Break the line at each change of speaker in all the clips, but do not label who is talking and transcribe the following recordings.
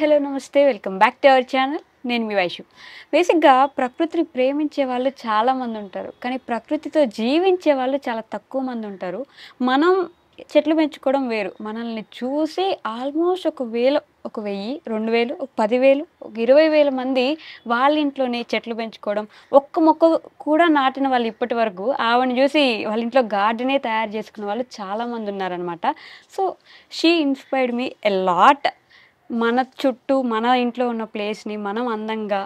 Hello నమస్తే welcome back to our channel. నేను మీ వైషు. బేసిక్గా ప్రకృతిని ప్రేమించే వాళ్ళు చాలామంది ఉంటారు, కానీ ప్రకృతితో జీవించే వాళ్ళు చాలా తక్కువ మంది ఉంటారు. మనం చెట్లు పెంచుకోవడం వేరు, మనల్ని చూసి ఆల్మోస్ట్ ఒక 1000, 2000, 10,000, 20,000 మంది వాళ్ళ ఇంట్లోనే చెట్లు పెంచుకోవడం, ఒక్క మొక్క కూడా నాటిన వాళ్ళు ఇప్పటి వరకు ఆవిడని చూసి వాళ్ళ ఇంట్లో గార్డెనే తయారు చేసుకున్న వాళ్ళు చాలామంది ఉన్నారనమాట. So she inspired me a lot. మన చుట్టూ మన ఇంట్లో ఉన్న ప్లేస్ని మనం అందంగా,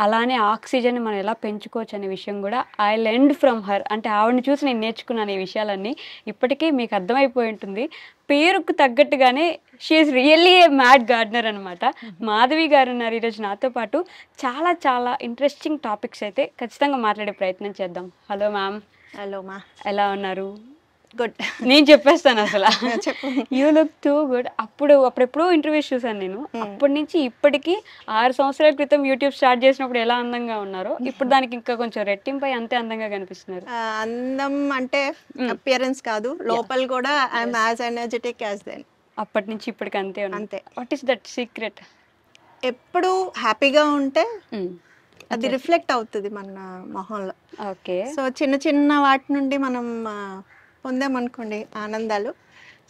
అలానే ఆక్సిజన్ మనం ఎలా పెంచుకోవచ్చు అనే విషయం కూడా ఐ లెర్న్డ్ ఫ్రమ్ హర్. అంటే ఆవిడని చూసి నేను నేర్చుకున్నాను ఈ విషయాలన్నీ. ఇప్పటికీ మీకు అర్థమైపోయి ఉంటుంది, పేరుకు తగ్గట్టుగానే she is really a mad gardener అనమాట. మాధవి గారు ఉన్నారు ఈరోజు నాతో పాటు. చాలా చాలా ఇంట్రెస్టింగ్ టాపిక్స్ అయితే ఖచ్చితంగా మాట్లాడే ప్రయత్నం చేద్దాం. Hello ma'am.
హలో మా,
ఎలా ఉన్నారు?
గుడ్.
నేను చెప్పేస్తాను అసలు.
చెప్పు.
You look too good. అప్పుడెప్పుడో ఇంటర్వ్యూస్ చూసాను నేను. అప్పటి నుంచి ఇప్పటికి 6 సంవత్సరాల క్రితం యూట్యూబ్ స్టార్ట్ చేసినప్పుడు ఎలా అందంగా ఉన్నారో, ఇప్పుడు దానికి ఇంకా కొంచెం రెట్టింపై అంతే అందంగా కనిపిస్తున్నారు.
అందం అంటే అపియరెన్స్ కాదు, లోపల కూడా I'm as energetic as then.
అప్పటి నుంచి ఇప్పటికి అంతే ఉంది.
అంతే.
What is that secret?
ఎప్పుడు హ్యాపీగా ఉంటే అది రిఫ్లెక్ట్ అవుతుంది మన మొహంలో.
ఓకే.
సో చిన్న చిన్న వాటి నుండి మనం పొందామనుకోండి ఆనందాలు,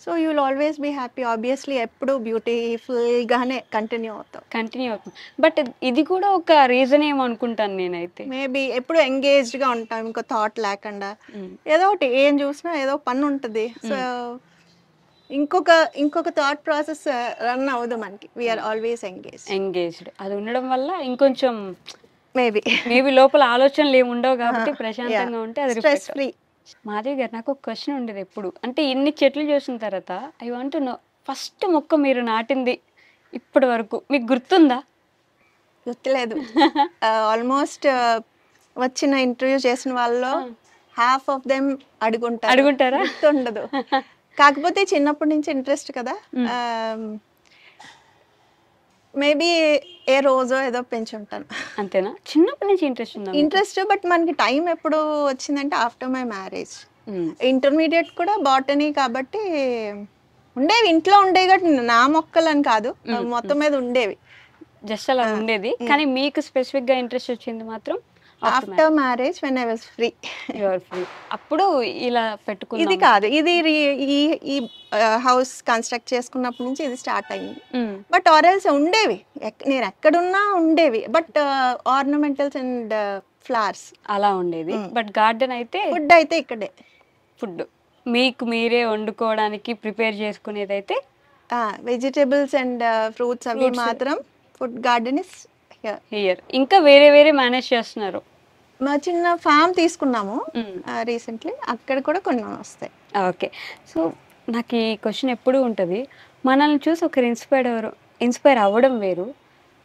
so you will always be happy. Obviously ఎప్పుడు బ్యూటిఫుల్గానే కంటిన్యూ
అవుతుంది. బట్ ఇది కూడా ఒక రీజన్ ఏమో అనుకుంటాను నేనైతే.
మేబీ ఎప్పుడు ఎంగేజ్డ్గా ఉంటాం, ఇంకో థాట్ లేకుండా. ఏదో ఒకటి ఏం చూసినా ఏదో పని ఉంటుంది. సో ఇంకొక థాట్ ప్రాసెస్ రన్ అవ్వదు మనకి. We are always engaged.
అది ఉండడం వల్ల ఇంకొంచెం
మేబీ
లోపల ఆలోచనలు ఏమి ఉండవు కాబట్టి ప్రశాంతంగా ఉంటే అది
స్ట్రెస్ ఫ్రీ.
మాధవి గారు, నాకు ఒక క్వశ్చన్ ఉండేది ఎప్పుడు, అంటే ఇన్ని చెట్లు చూసిన తర్వాత I want to know, first మొక్క మీరు నాటింది ఇప్పటి వరకు మీకు గుర్తుందా?
గుర్తులేదు. ఆల్మోస్ట్ వచ్చిన ఇంటర్వ్యూ చేసిన వాళ్ళు హాఫ్ ఆఫ్ దెమ్ అడుగుంటారా? గుర్తుండదు. కాకపోతే చిన్నప్పటి నుంచి ఇంట్రెస్ట్ కదా, మేబీ ఏ రోజో ఏదో పెంచుంటాను.
అంతేనా? చిన్నప్పటి నుంచి ఇంట్రెస్ట్.
బట్ మనకి టైం ఎప్పుడు వచ్చిందంటే ఆఫ్టర్ మై మ్యారేజ్. ఇంటర్మీడియట్ కూడా బాటనీ కాబట్టి ఉండేవి, ఇంట్లో ఉండేవి కాబట్టి నా మొక్కలు అని కాదు, మొత్తం మీద ఉండేవి,
జస్ట్ అలా ఉండేది. కానీ మీకు స్పెసిఫిక్ గా ఇంట్రెస్ట్ వచ్చింది మాత్రం
after marriage, when I was free.
అప్పుడు ఇలా పెట్టుకున్నా.
ఇది కాదు, ఇది ఈ హౌస్ కన్స్ట్రక్ట్ చేసుకున్నప్పటి నుంచి ఇది స్టార్ట్ అయింది. బట్ ఆరెల్స్ ఉండేవి, నేను ఎక్కడున్నా ఉండేవి, బట్ ఆర్నమెంటల్స్ అండ్ ఫ్లవర్స్
అలా ఉండేది. బట్ గార్డెన్ అయితే,
ఫుడ్ అయితే ఇక్కడే.
ఫుడ్ మీకు మీరే వండుకోవడానికి ప్రిపేర్ చేసుకునేది అయితే
వెజిటేబుల్స్ అండ్ ఫ్రూట్స్ అవి మాత్రం ఫుడ్ గార్డెన్ ఇస్
హియర్. ఇంకా వేరే వేరే మేనేజ్ చేస్తున్నారు.
మా చిన్న ఫామ్ తీసుకున్నాము రీసెంట్లీ, అక్కడ కూడా కొన్ని వస్తాయి.
ఓకే. సో నాకు ఈ క్వశ్చన్ ఎప్పుడూ ఉంటుంది, మనల్ని చూసి ఒకరు ఇన్స్పైర్ అవ్వడం వేరు,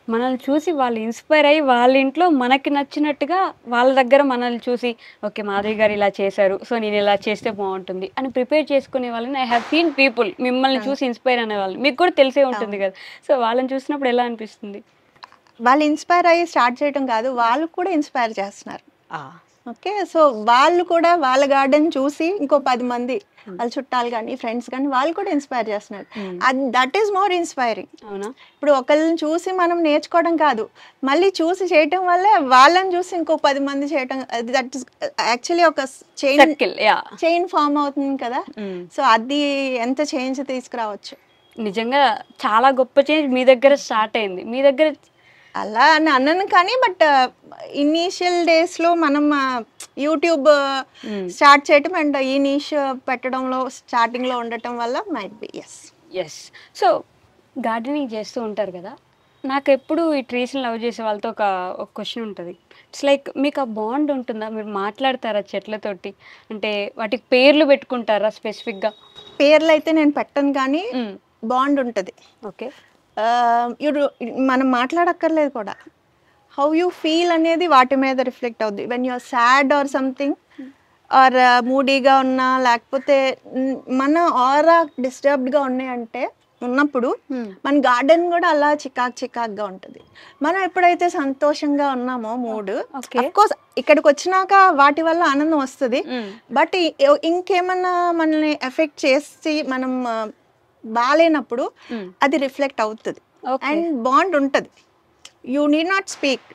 మనల్ని చూసి వాళ్ళు ఇన్స్పైర్ అయ్యి వాళ్ళ ఇంట్లో మనకి నచ్చినట్టుగా వాళ్ళ దగ్గర మనల్ని చూసి ఓకే మాధవి గారు ఇలా చేశారు, సో నేను ఇలా చేస్తే బాగుంటుంది అని ప్రిపేర్ చేసుకునే వాళ్ళని ఐ హ్యావ్ సీన్ పీపుల్. మిమ్మల్ని చూసి ఇన్స్పైర్ అనే వాళ్ళు మీకు కూడా తెలిసే ఉంటుంది కదా. సో వాళ్ళని చూసినప్పుడు ఎలా అనిపిస్తుంది?
వాళ్ళు ఇన్స్పైర్ అయ్యి స్టార్ట్ చేయడం కాదు, వాళ్ళు కూడా ఇన్స్పైర్ చేస్తున్నారు. ఓకే, సో వాళ్ళు కూడా వాళ్ళ గార్డెన్ చూసి ఇంకో 10 మంది వాళ్ళ చుట్టాలు కానీ ఫ్రెండ్స్ కానీ వాళ్ళు కూడా ఇన్స్పైర్ చేస్తున్నారు. That is more inspiring.
అవునా?
ఇప్పుడు ఒకళ్ళని చూసి మనం నేర్చుకోవడం కాదు, మళ్ళీ చూసి చేయటం వల్లే వాళ్ళని చూసి ఇంకో 10 మంది చేయటం, దట్ ఈస్ యాక్చువల్లీ ఒక చైన్ ఫామ్ అవుతుంది కదా. సో అది ఎంత చేంజ్ తీసుకురావచ్చు.
నిజంగా చాలా గొప్ప చేంజ్ మీ దగ్గర స్టార్ట్ అయింది. మీ దగ్గర
అలా అని అన్నాను కానీ, బట్ ఇనీషియల్ డేస్లో మనం యూట్యూబ్ స్టార్ట్ చేయటం అండ్ ఈ నీష్ పెట్టడంలో స్టార్టింగ్లో ఉండటం వల్ల might be as.
So gardening చేస్తూ ఉంటారు కదా, నాకు ఎప్పుడు ఈ ట్రీస్ని లవ్ చేసే వాళ్ళతో ఒక క్వశ్చన్ ఉంటుంది. ఇట్స్ లైక్ మీకు ఆ బాండ్ ఉంటుందా? మీరు మాట్లాడతారా చెట్లతోటి? అంటే వాటికి పేర్లు పెట్టుకుంటారా స్పెసిఫిక్గా?
పేర్లు అయితే నేను పెట్టను కానీ బాండ్ ఉంటుంది.
ఓకే.
మనం మాట్లాడక్కర్లేదు కూడా, హౌ యూ ఫీల్ అనేది వాటి మీద రిఫ్లెక్ట్ అవుద్ది. When you are sad or something or మూడీగా ఉన్నా, లేకపోతే మన ఆరా డిస్టర్బ్డ్గా ఉన్నాయంటే ఉన్నప్పుడు మన గార్డెన్ కూడా అలా చికాక్గా ఉంటుంది. మనం ఎప్పుడైతే సంతోషంగా ఉన్నామో మూడ్, అఫ్కోర్స్ ఇక్కడికి వచ్చినాక వాటి వల్ల ఆనందం వస్తుంది, బట్ ఇంకేమన్నా మనల్ని ఎఫెక్ట్ చేసి మనం బాలేనప్పుడు అది రిఫ్లెక్ట్ అవుతుంది.
ఓకే.
అండ్ బాండ్ ఉంటుంది. You need not speak,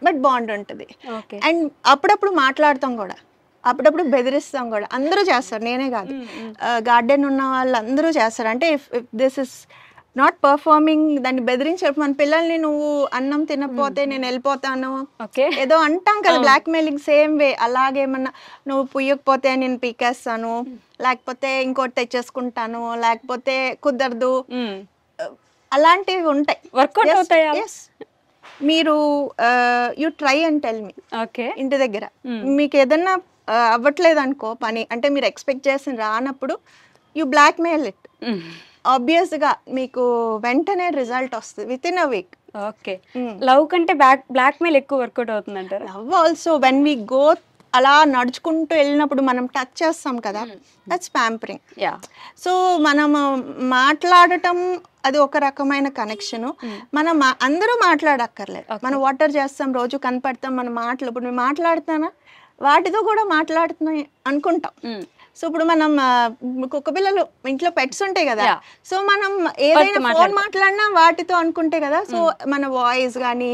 but bond ఉంటుంది.
ఓకే.
అండ్ అప్పుడప్పుడు మాట్లాడతాం కూడా, అప్పుడప్పుడు బెదిరిస్తాం కూడా. అందరూ చేస్తారు, నేనే కాదు. గార్డెన్ ఉన్న వాళ్ళు అందరూ చేస్తారు. అంటే if this is not performing, దాన్ని బెదిరించారు. మన పిల్లల్ని నువ్వు అన్నం తినకపోతే నేను వెళ్ళిపోతాను
ఓకే.
ఏదో అంటాం కదా, బ్లాక్ మెయిలింగ్ సేమ్ వే. అలాగేమన్నా నువ్వు పుయ్యకపోతే నేను పీకేస్తాను, లేకపోతే ఇంకోటి తెచ్చేసుకుంటాను, లేకపోతే కుదరదు, అలాంటివి ఉంటాయి.
వర్కౌట్ అవుతాయా?
మీరు you try and tell me.
Okay.
ఇంటి దగ్గర మీకు ఏదన్నా అవ్వట్లేదు అనుకో పని, అంటే మీరు ఎక్స్పెక్ట్ చేసిన రానప్పుడు యూ బ్లాక్ మెయిల్ ఇట్. ఆబ్వియస్గా మీకు వెంటనే రిజల్ట్ వస్తుంది with in a week.
Okay. Love కంటే బ్లాక్ మెయిల్ ఎక్కువ వర్కౌట్ అవుతుంది అంటారు.
Love also when we go, అలా నడుచుకుంటూ వెళ్ళినప్పుడు మనం టచ్ చేస్తాం కదా, దట్స్ ప్యాంపరింగ్. సో మనం మాట్లాడటం అది ఒక రకమైన కనెక్షను. మనం అందరూ మాట్లాడక్కర్లేదు. మనం వాటర్ చేస్తాం, రోజు కనపడతాం, మన మాటలు ఇప్పుడు నేను మాట్లాడుతానా వాటితో కూడా మాట్లాడుతున్నాయి అనుకుంటాం. సో ఇప్పుడు మనం కుక్క పిల్లలు ఇంట్లో పెట్స్ ఉంటాయి కదా, సో మనం ఏదైనా ఫోన్ మాట్లాడినా వాటితో అనుకుంటే కదా. సో మన వాయిస్ కానీ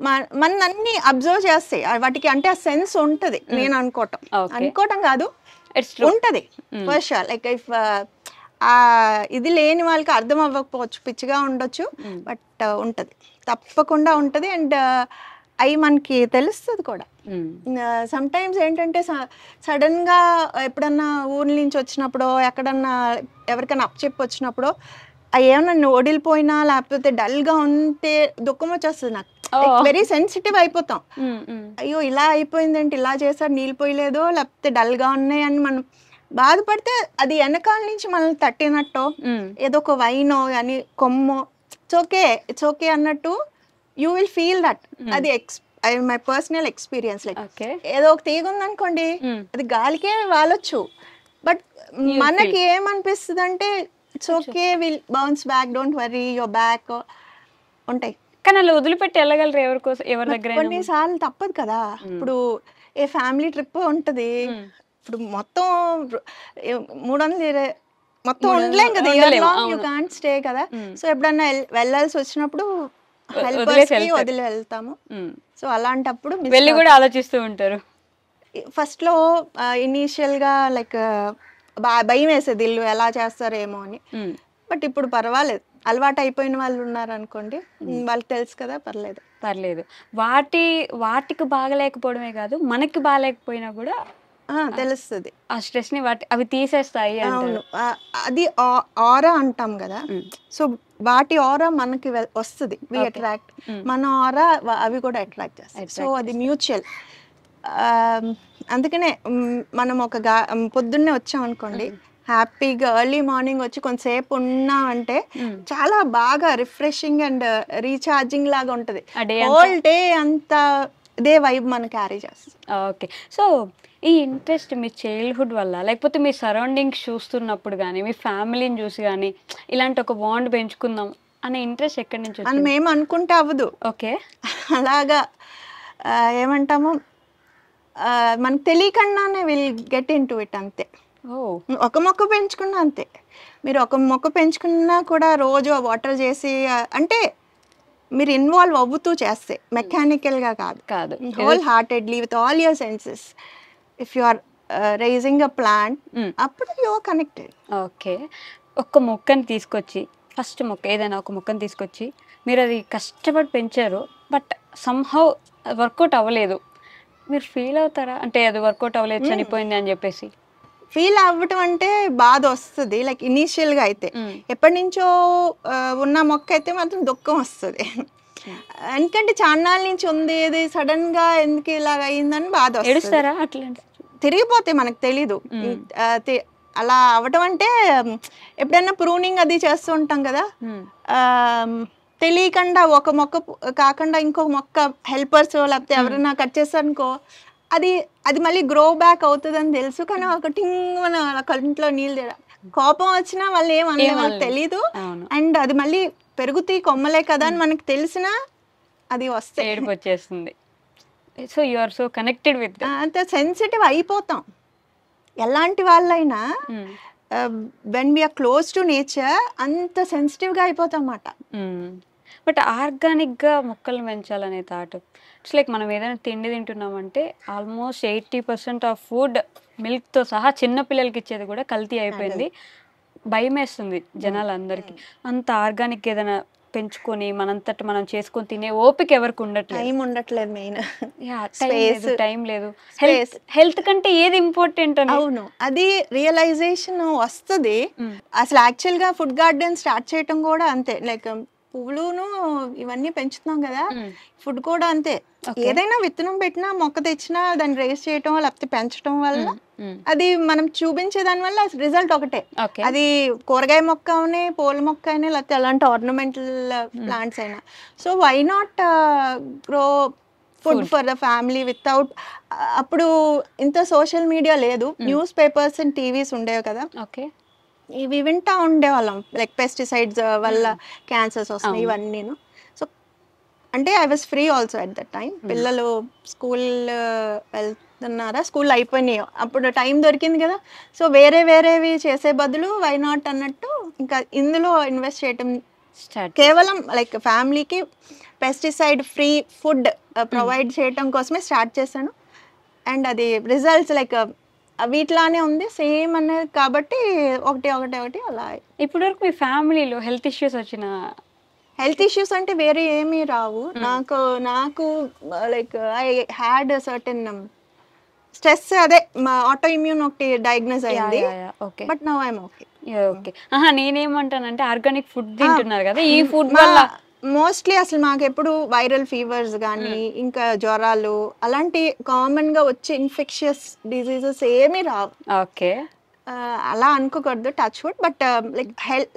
మన అన్ని అబ్జర్వ్ చేస్తాయి వాటికి, అంటే ఆ సెన్స్ ఉంటుంది. నేను అనుకోవటం కాదు, ఉంటది ఫర్ షూర్. లైక్ ఇఫ్ ఇది లేని వాళ్ళకి అర్థం అవ్వకపోవచ్చు, పిచ్చిగా ఉండొచ్చు, బట్ ఉంటది, తప్పకుండా ఉంటది. అండ్ అవి మనకి తెలుస్తుంది కూడా. సమ్ టైమ్స్ ఏంటంటే సడన్ గా ఎప్పుడన్నా ఊరి నుంచి వచ్చినప్పుడు, ఎక్కడన్నా ఎవరికైనా అప్పచెప్పి వచ్చినప్పుడు, అవి ఏమన్నా వడిలిపోయినా లేకపోతే డల్ గా ఉంటే దుఃఖం వచ్చేస్తుంది నాకు. వెరీ సెన్సిటివ్ అయిపోతాం. అయ్యో ఇలా అయిపోయిందంటే, ఇలా చేశారు, నీళ్ళు పోయలేదో, లేకపోతే డల్ గా ఉన్నాయి అని మనం బాధపడితే, అది వెనకాల నుంచి మనల్ని తట్టినట్టు, ఏదో ఒక వైనో కానీ కొమ్మో, ఇట్స్ ఓకే అన్నట్టు యూ విల్ ఫీల్ దట్. అది మై పర్సనల్ ఎక్స్పీరియన్స్. లైక్ ఏదో ఒక తీగ ఉందనుకోండి, అది గాలికే వాలొచ్చు, బట్ మనకి ఏమనిపిస్తుంది అంటే it's okay, will bounce back, don't worry, your back ఉంటాయి.
కానీ అలా వదిలిపెట్టి వెళ్ళగలరు ఎవరి దగ్గర?
కొన్నిసార్లు తప్పదు కదా. ఇప్పుడు ఏ ఫ్యామిలీ ట్రిప్ ఉంటుంది, ఇప్పుడు మొత్తం 300 మొత్తం ఉండలేం కదా, యూ కాంట్ స్టే కదా. సో ఎప్పుడన్నా వెళ్ళాల్సి వచ్చినప్పుడు వదిలి వెళ్తాము. సో అలాంటప్పుడు
వెళ్ళి కూడా ఆలోచిస్తూ ఉంటారు.
ఫస్ట్ లో ఇనీషియల్ గా లైక్ భయం వేసేది, ఇల్లు ఎలా చేస్తారేమో అని. బట్ ఇప్పుడు పర్వాలేదు, అలవాటు అయిపోయిన వాళ్ళు ఉన్నారు అనుకోండి, వాళ్ళకి తెలుసు కదా, పర్లేదు.
వాటికి బాగలేకపోవడమే కాదు, మనకి బాగలేకపోయినా కూడా
తెలుస్తుంది.
ఆ స్ట్రెస్ ని అవి తీసేస్తాయి.
అవును, అది ఆరా అంటాం కదా. సో వాటి ఆరా మనకి వస్తుంది, వి అట్రాక్ట్. మన ఆరా అవి కూడా అట్రాక్ట్ చేస్తాయి. సో అది మ్యూచువల్. అందుకనే మనం పొద్దున్నే వచ్చాం అనుకోండి, హ్యాపీగా ఎర్లీ మార్నింగ్ వచ్చి కొంతసేపు ఉన్నామంటే చాలా బాగా రిఫ్రెషింగ్ అండ్ రీఛార్జింగ్ లాగా ఉంటుంది. హోల్ డే అంతా ఇదే వైబ్ మనం క్యారీ చేస్తాం.
ఓకే. సో ఈ ఇంట్రెస్ట్ మీ చైల్డ్హుడ్ వల్ల, లేకపోతే మీ సరౌండింగ్స్ చూస్తున్నప్పుడు కానీ, మీ ఫ్యామిలీని చూసి కానీ, ఇలాంటి ఒక బాండ్ పెంచుకుందాం అనే ఇంట్రెస్ట్ ఎక్కడి నుంచి వచ్చింది?
మనం ఏమనుకుంటే అవ్వదు.
ఓకే. అలాగా
ఏమంటాము, మనకు తెలియకుండానే will get in to it. అంతే. ఒక మొక్క పెంచుకున్నా అంతే. మీరు ఒక మొక్క పెంచుకున్నా కూడా రోజు వాటర్ చేసి, అంటే మీరు ఇన్వాల్వ్ అవ్వుతూ చేస్తే, మెకానికల్గా కాదు, whole heartedly with all your senses. If you are raising a plant, అప్పుడు యు ఆర్ కనెక్టెడ్.
ఓకే. ఒక్క మొక్కని తీసుకొచ్చి, ఫస్ట్ మొక్క ఏదైనా ఒక మొక్కని తీసుకొచ్చి మీరు అది కష్టపడి పెంచారు, బట్ సమ్హౌ వర్కౌట్ అవ్వలేదు, మీరు ఫీల్ అవుతారా? అంటే అది వర్కౌట్ అవ్వలేదు, చనిపోయింది అని చెప్పేసి.
ఫీల్ అవ్వటం అంటే బాధ వస్తుంది, లైక్ ఇనీషియల్గా అయితే. ఎప్పటి నుంచో ఉన్న మొక్క అయితే మాత్రం దుఃఖం వస్తుంది, ఎందుకంటే చాన్నాళ్ళ నుంచి ఉంది, ఇది సడన్ గా ఎందుకు ఇలాగ అయిందని బాధ వస్తుంది. తిరిగిపోతే మనకు తెలీదు. అలా అవటం అంటే ఎప్పుడైనా ప్రూనింగ్ అది చేస్తూ ఉంటాం కదా, తెలియకుండా ఒక మొక్క కాకుండా ఇంకొక మొక్క హెల్పర్స్ లేకపోతే ఎవరైనా కట్ చేస్తారనుకో, అది మళ్ళీ గ్రో బ్యాక్ అవుతుంది అని తెలుసు, కానీ ఒకటి మన కంట్లో నీళ్ళు కోపం వచ్చినా మళ్ళీ ఏమనలేదు తెలీదు. అండ్ అది మళ్ళీ పెరుగుతాయి కొమ్మలే కదా అని మనకి తెలిసినా అది వస్తే
ఏడుపు వచ్చేస్తుంది. So you are so connected with,
అంత సెన్సిటివ్ అయిపోతాం. ఎలాంటి వాళ్ళైనా when we are close to nature అంత సెన్సిటివ్గా అయిపోతాం అన్నమాట.
బట్ ఆర్గానిక్గా మొక్కలు పెంచాలనే థాట్ ఇట్స్ లైక్ మనం ఏదైనా తిండి తింటున్నామంటే ఆల్మోస్ట్ 80% ఆఫ్ ఫుడ్ మిల్క్తో సహా చిన్న పిల్లలకి ఇచ్చేది కూడా కల్తీ అయిపోయింది. భయం వేస్తుంది జనాలందరికీ. అంత ఆర్గానిక్ ఏదైనా పెంచుకొని మనంతట మనం చేసుకొని తినే ఓపిక ఎవరికి ఉండట్లేదు.
టైం ఉండట్లేదు మెయిన్.
టైం లేదు. హెల్త్ కంటే ఏది ఇంపార్టెంట్ అని.
అవును, అది రియలైజేషన్ వస్తుంది. అసలు యాక్చువల్గా ఫుడ్ గార్డెన్ స్టార్ట్ చేయటం కూడా అంతే. లైక్ పువ్వులును ఇవన్నీ పెంచుతున్నాం కదా, ఫుడ్ కూడా అంతే. ఏదైనా విత్తనం పెట్టినా మొక్క తెచ్చినా దాన్ని రేస్ చేయటం లేకపోతే పెంచడం వల్ల అది మనం చూపించే దాని వల్ల రిజల్ట్ ఒకటే. అది కూరగాయ మొక్క అయినా పూల మొక్క అయినా లేకపోతే అలాంటి ఆర్నమెంటల్ ప్లాంట్స్ అయినా. So why not grow food for the family without. అప్పుడు ఇంత సోషల్ మీడియా లేదు, న్యూస్ పేపర్స్ అండ్ టీవీస్ ఉండేవి కదా.
ఓకే,
ఇవి వింటా ఉండేవాళ్ళం, లైక్ పెస్టిసైడ్స్ వల్ల క్యాన్సర్స్ వస్తున్నాయి ఇవన్నీను. సో అంటే I was free also at that time. పిల్లలు స్కూల్ వెళ్తున్నారా, స్కూల్ అయిపోయినాయి, అప్పుడు టైం దొరికింది కదా. సో వేరేవి చేసే బదులు వై నాట్ అన్నట్టు ఇంకా ఇందులో ఇన్వెస్ట్ చేయటం కేవలం లైక్ ఫ్యామిలీకి పెస్టిసైడ్ ఫ్రీ ఫుడ్ ప్రొవైడ్ చేయటం కోసమే స్టార్ట్ చేశాను. అండ్ అది రిజల్ట్స్ లైక్ వీటిలానే ఉంది సేమ్ అనేది కాబట్టి ఒకటి అలా.
ఇప్పుడు వరకు మీ ఫ్యామిలీలో హెల్త్ ఇష్యూస్ వచ్చిన?
హెల్త్ ఇష్యూస్ అంటే వేరే ఏమీ రావు నాకు like I had certain stress, అదే మా ఆటో ఇమ్యూన్ ఒకటి డయాగ్నోస్ అయింది. But now I'm okay.
Okay, నేనేమంటానంటే ఆర్గానిక్ ఫుడ్ తింటున్నారు కదా, ఈ ఫుడ్ వల్ల
మోస్ట్లీ అసలు మాకు ఎప్పుడు వైరల్ ఫీవర్స్ కానీ ఇంకా జ్వరాలు అలాంటి కామన్ గా వచ్చే ఇన్ఫెక్షియస్ డిజీజెస్ ఏమీ రావు.
ఓకే,
అలా అనుకోకూడదు, touch wood. But like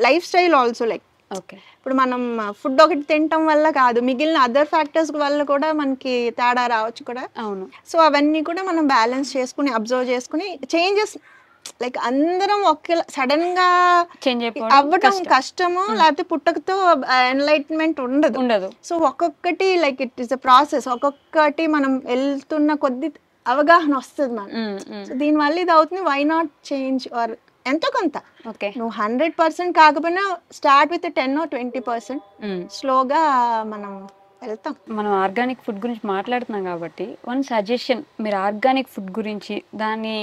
life style also like ఇప్పుడు మనం ఫుడ్ ఒకటి తినటం వల్ల కాదు, మిగిలిన అదర్ ఫ్యాక్టర్స్ వల్ల కూడా మనకి తేడా రావచ్చు కూడా.
అవును.
సో అవన్నీ కూడా మనం బ్యాలెన్స్ చేసుకుని అబ్జర్వ్ చేసుకుని చేంజెస్ లైక్ అందరం ఒకే సడన్ గా అవ్వడం కష్టము, లేకపోతే పుట్టకతో ఎన్లైట్మెంట్ ఉండదు. సో ఒక్కొక్కటి like it is a process. ఒక్కొక్కటి మనం వెళ్తున్న కొద్ది అవగాహన వస్తుంది మనం. సో దీనివల్ల ఇది అవుతుంది, వై నాట్ చేంజ్ ఆర్ ఎంతో కొంత. నువ్వు 100% కాకపోయినా స్టార్ట్ విత్ 10 or 20%. స్లోగా మనం వెళ్తాం.
మనం ఆర్గానిక్ ఫుడ్ గురించి మాట్లాడుతున్నాం కాబట్టి వన్ సజెషన్, మీరు ఆర్గానిక్ ఫుడ్ గురించి దాన్ని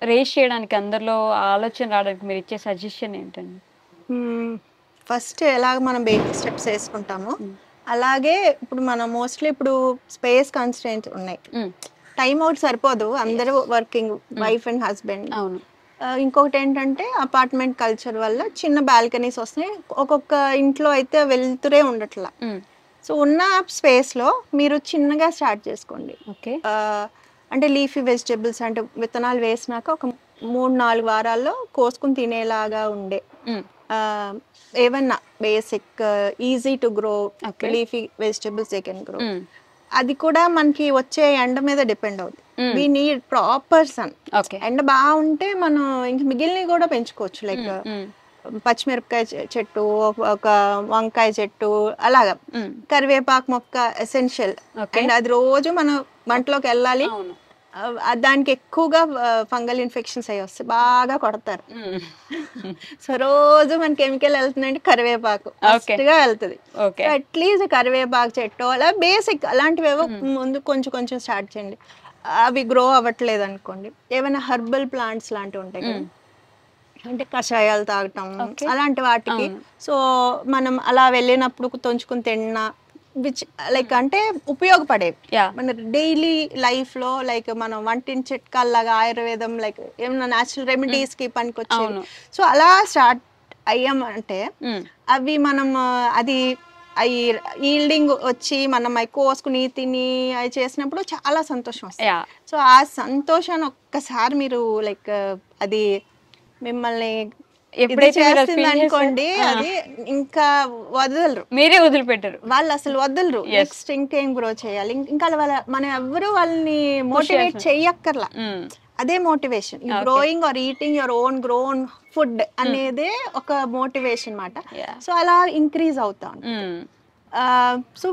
రేస్ చేయడానికి అందరిలో ఆలోచన రావడానికి మీరు ఇచ్చే సజెషన్ ఏంటండి?
ఫస్ట్ ఎలాగ మనం బేబీ స్టెప్స్ వేసుకుంటామో అలాగే ఇప్పుడు మనం మోస్ట్లీ ఇప్పుడు స్పేస్ కన్స్ట్రెయింట్స్ ఉన్నాయి, టైం అవుట్ సరిపోదు, అందరూ వర్కింగ్ వైఫ్ అండ్ హస్బెండ్.
అవును.
ఇంకొకటి ఏంటంటే అపార్ట్మెంట్ కల్చర్ వల్ల చిన్న బాల్కనీస్ వస్తున్నాయి, ఒక్కొక్క ఇంట్లో అయితే వెళ్తురే ఉండట్లా. సో ఉన్న స్పేస్లో మీరు చిన్నగా స్టార్ట్ చేసుకోండి.
ఓకే,
అంటే లీఫీ వెజిటేబుల్స్ అంటే విత్తనాలు వేసినాక ఒక 3-4 వారాల్లో కోసుకుని తినేలాగా ఉండే ఏమన్నా basic easy to grow leafy vegetables they can grow. అది కూడా మనకి వచ్చే ఎండ మీద డిపెండ్ అవుతుంది. We need proper sun. ఎండ బాగుంటే మనం ఇంక మిగిలినవి కూడా పెంచుకోవచ్చు, లైక్ పచ్చిమిరపకాయ చెట్టు, ఒక వంకాయ చెట్టు, అలాగా కరివేపాకు మొక్క ఎసెన్షియల్. అండ్ అది రోజు మనం వంటలోకి వెళ్ళాలి. దానికి ఎక్కువగా ఫంగల్ ఇన్ఫెక్షన్స్ అయ్యి వస్తాయి, బాగా కొడతారు. సో రోజు మన కెమికల్ వెళ్తుందంటే కరివేపాకు ఫస్ట్గా వెళ్తుంది. అట్లీస్ట్ కరివేపాకు చెట్టు అలా బేసిక్ అలాంటివి ఏవో ముందు కొంచెం స్టార్ట్ చేయండి. అవి గ్రో అవ్వట్లేదు అనుకోండి, ఏమైనా హర్బల్ ప్లాంట్స్ లాంటివి ఉంటాయి కదా, అంటే కషాయాలు తాగటం అలాంటి వాటికి. సో మనం అలా వెళ్ళినప్పుడు తొంచుకుని తిన్నా విచ్ లైక్ అంటే ఉపయోగపడేవి మన డైలీ లైఫ్ లో. లైక్ మనం వంటింటి చిట్కాల్లాగా ఆయుర్వేదం లైక్ ఏమన్నా న్యాచురల్ రెమెడీస్ కి పనికొచ్చేవి. సో అలా స్టార్ట్ అయ్యామంటే అవి మనం అది అవి ఈల్డింగ్ వచ్చి మనం అవి కోసుకుని తిని అవి చేసినప్పుడు చాలా సంతోషం వస్తుంది. సో ఆ సంతోషాన్ని ఒక్కసారి మీరు లైక్ అది మిమ్మల్ని ఎప్పుడైతే అనుకోండి, అది ఇంకా వదలరు, మీరే వదిలిపెట్టరు, వాళ్ళు అసలు వదలరు. నెక్స్ట్ ఇంకేం గ్రో చేయాలి, ఇంకా మనం ఎవరు వాళ్ళని మోటివేట్ చెయ్యక్కర్లా, అదే motivation. Growing or eating your own grown food అనేదే ఒక మోటివేషన్ మాట. సో అలా ఇంక్రీజ్ అవుతాం. సో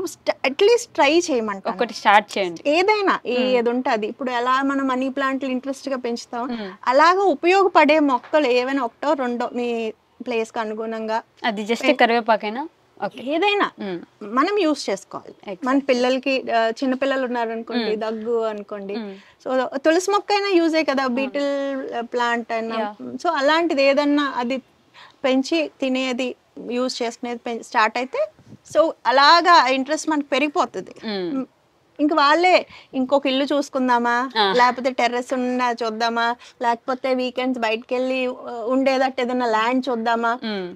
అట్లీస్ట్ ట్రై చేయమంటాను.
ఒకటి స్టార్ట్ చేయండి.
ఏదైనా ఏది ఉంటే అది. ఇప్పుడు ఎలా మనం మనీ ప్లాంట్లు ఇంట్రెస్ట్ గా పెంచుతాం, అలాగా ఉపయోగపడే మొక్కలు ఏవైనా ఒకటో రెండో మీ ప్లేస్ కి అనుగుణంగా,
అది జస్ట్ కరివేపాకైనా
ఏదైనా మనం యూస్ చేసుకోవాలి. మన పిల్లలకి చిన్న పిల్లలు ఉన్నారు అనుకోండి, దగ్గు అనుకోండి, సో తులసి మొక్క అయినా యూజే కదా, బీటిల్ ప్లాంట్ అయినా. సో అలాంటిది ఏదన్నా అది పెంచి తినేది యూజ్ చేసుకునేది స్టార్ట్ అయితే, సో అలాగా ఇంట్రెస్ట్ మనకు పెరిగిపోతుంది. ఇంక వాళ్ళే ఇంకొక ఇల్లు చూసుకుందామా, లేకపోతే టెర్రస్ ఉన్న చూద్దామా, లేకపోతే వీకెండ్స్ బయటకు వెళ్ళి ఉండేదట్టు ఏదైనా ల్యాండ్ చూద్దామా,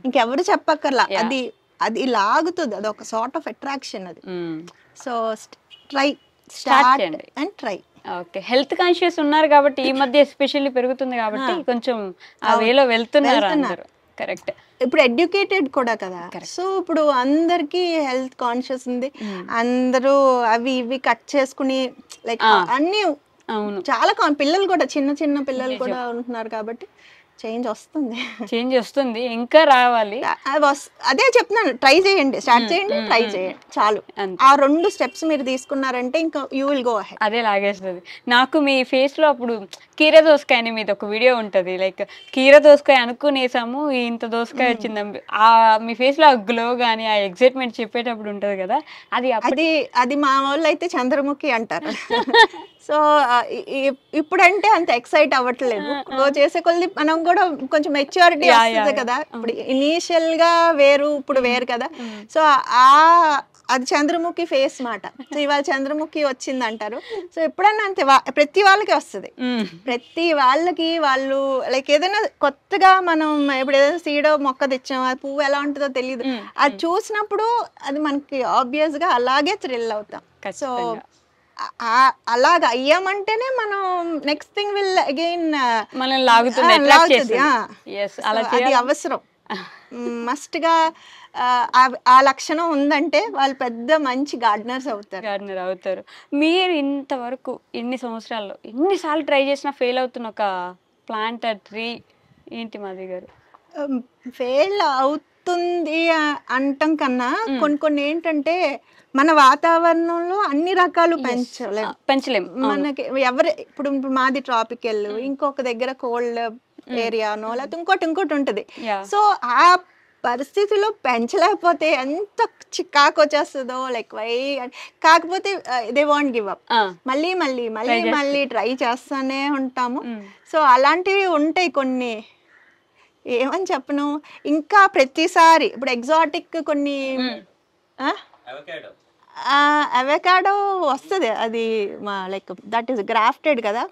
ఇంకెవరు చెప్పక్కర్లా. అది అది లాగుతుంది, అది ఒక సార్ట్ ఆఫ్ అట్రాక్షన్ అది. So start and try.
Okay, health conscious ఉన్నారు కాబట్టి ఈ మధ్య ఎస్పెషల్లీ పెరుగుతుంది కాబట్టి కొంచెం ఆ వేలో వెళ్తున్నారు అందరూ. కరెక్ట్.
ఇప్పుడు ఎడ్యుకేటెడ్ కూడా కదా, సో ఇప్పుడు అందరికి హెల్త్ కాన్షియస్ ఉంది. అందరూ అవి ఇవి కట్ చేసుకుని లైక్ అన్ని చాలా పిల్లలు కూడా చిన్న చిన్న పిల్లలు కూడా ఉంటున్నారు కాబట్టి చేంజ్ వస్తుంది ఇంకా రావాలి. అదే చెప్తున్నాను, ట్రై చేయండి, స్టార్ట్ చేయండి, ట్రై చేయండి, చాలు. ఆ 2 స్టెప్స్ మీరు తీసుకున్నారంటే ఇంకా యూ విల్ గో అహెడ్.
అదే లాగేస్తుంది. నాకు మీ ఫేస్ లో అప్పుడు కీర దోసకాయ అని మీద ఒక వీడియో ఉంటది, లైక్ కీర దోసకాయ అనుకునేసాము ఇంత దోసకాయ వచ్చింది, ఆ మీ ఫేస్ లో ఆ గ్లో గానీ ఆ ఎక్సైట్మెంట్ చెప్పేటప్పుడు ఉంటది కదా,
అది మా వాళ్ళు అయితే చంద్రముఖి అంటారు. సో ఇప్పుడంటే అంత ఎక్సైట్ అవ్వట్లేదు, గ్రో చేసే కొద్ది మనం కూడా కొంచెం మెచ్యూరిటీ వస్తుంది కదా. ఇప్పుడు ఇనీషియల్ గా వేరు, ఇప్పుడు వేరు కదా. సో అది చంద్రముఖి ఫేస్ మాట. సో ఇవాళ చంద్రముఖి వచ్చింది అంటారు. సో ఎప్పుడన్నా అంతే, ప్రతి వాళ్ళకి వస్తుంది. ప్రతి వాళ్ళకి వాళ్ళు లైక్ ఏదైనా కొత్తగా మనం ఇప్పుడు ఏదైనా సీడో మొక్క తెచ్చాం, అది పువ్వు ఎలా ఉంటుందో తెలియదు, అది చూసినప్పుడు అది మనకి ఆబ్వియస్ గా అలాగే థ్రిల్ అవుతాం. సో అలాగ అయ్యామంటేనే మనం నెక్స్ట్ థింగ్ విల్ అగైన్
మనల్ని లాగుతుంది.
అది అవసరం, మస్ట్ గా ఆ లక్షణం ఉందంటే వాళ్ళు పెద్ద మంచి గార్డెనర్ అవుతారు.
మీరు ఇంతవరకు ఎన్ని సంవత్సరాల్లో ఎన్నిసార్లు ట్రై చేసినా ఫెయిల్ అవుతున్న ఒక ప్లాంట్ ట్రీ ఏంటి మాధవి గారు?
ఫెయిల్ అవుతుంది అంటాం కన్నా కొన్ని ఏంటంటే మన వాతావరణంలో అన్ని రకాలు పెంచలేం. మనకి ఇప్పుడు మాది ట్రాపికల్, ఇంకొక దగ్గర కోల్డ్ ఏరియానో లేకపోతే ఇంకోటి ఉంటది. సో ఆ పరిస్థితిలో పెంచలేకపోతే ఎంత చికాకు వచ్చేస్తుందో, లైక్ కాకపోతే దే వాంట్ గివ్ అప్, మళ్ళీ ట్రై చేస్తానే ఉంటాము. సో అలాంటివి ఉంటాయి కొన్ని, ఏమని చెప్పను. ఇంకా ప్రతిసారి ఇప్పుడు ఎగ్జాటిక్ కొన్ని అవకాడో వస్తుంది, అది లైక్ దట్ ఈస్ గ్రాఫ్టెడ్ కదా.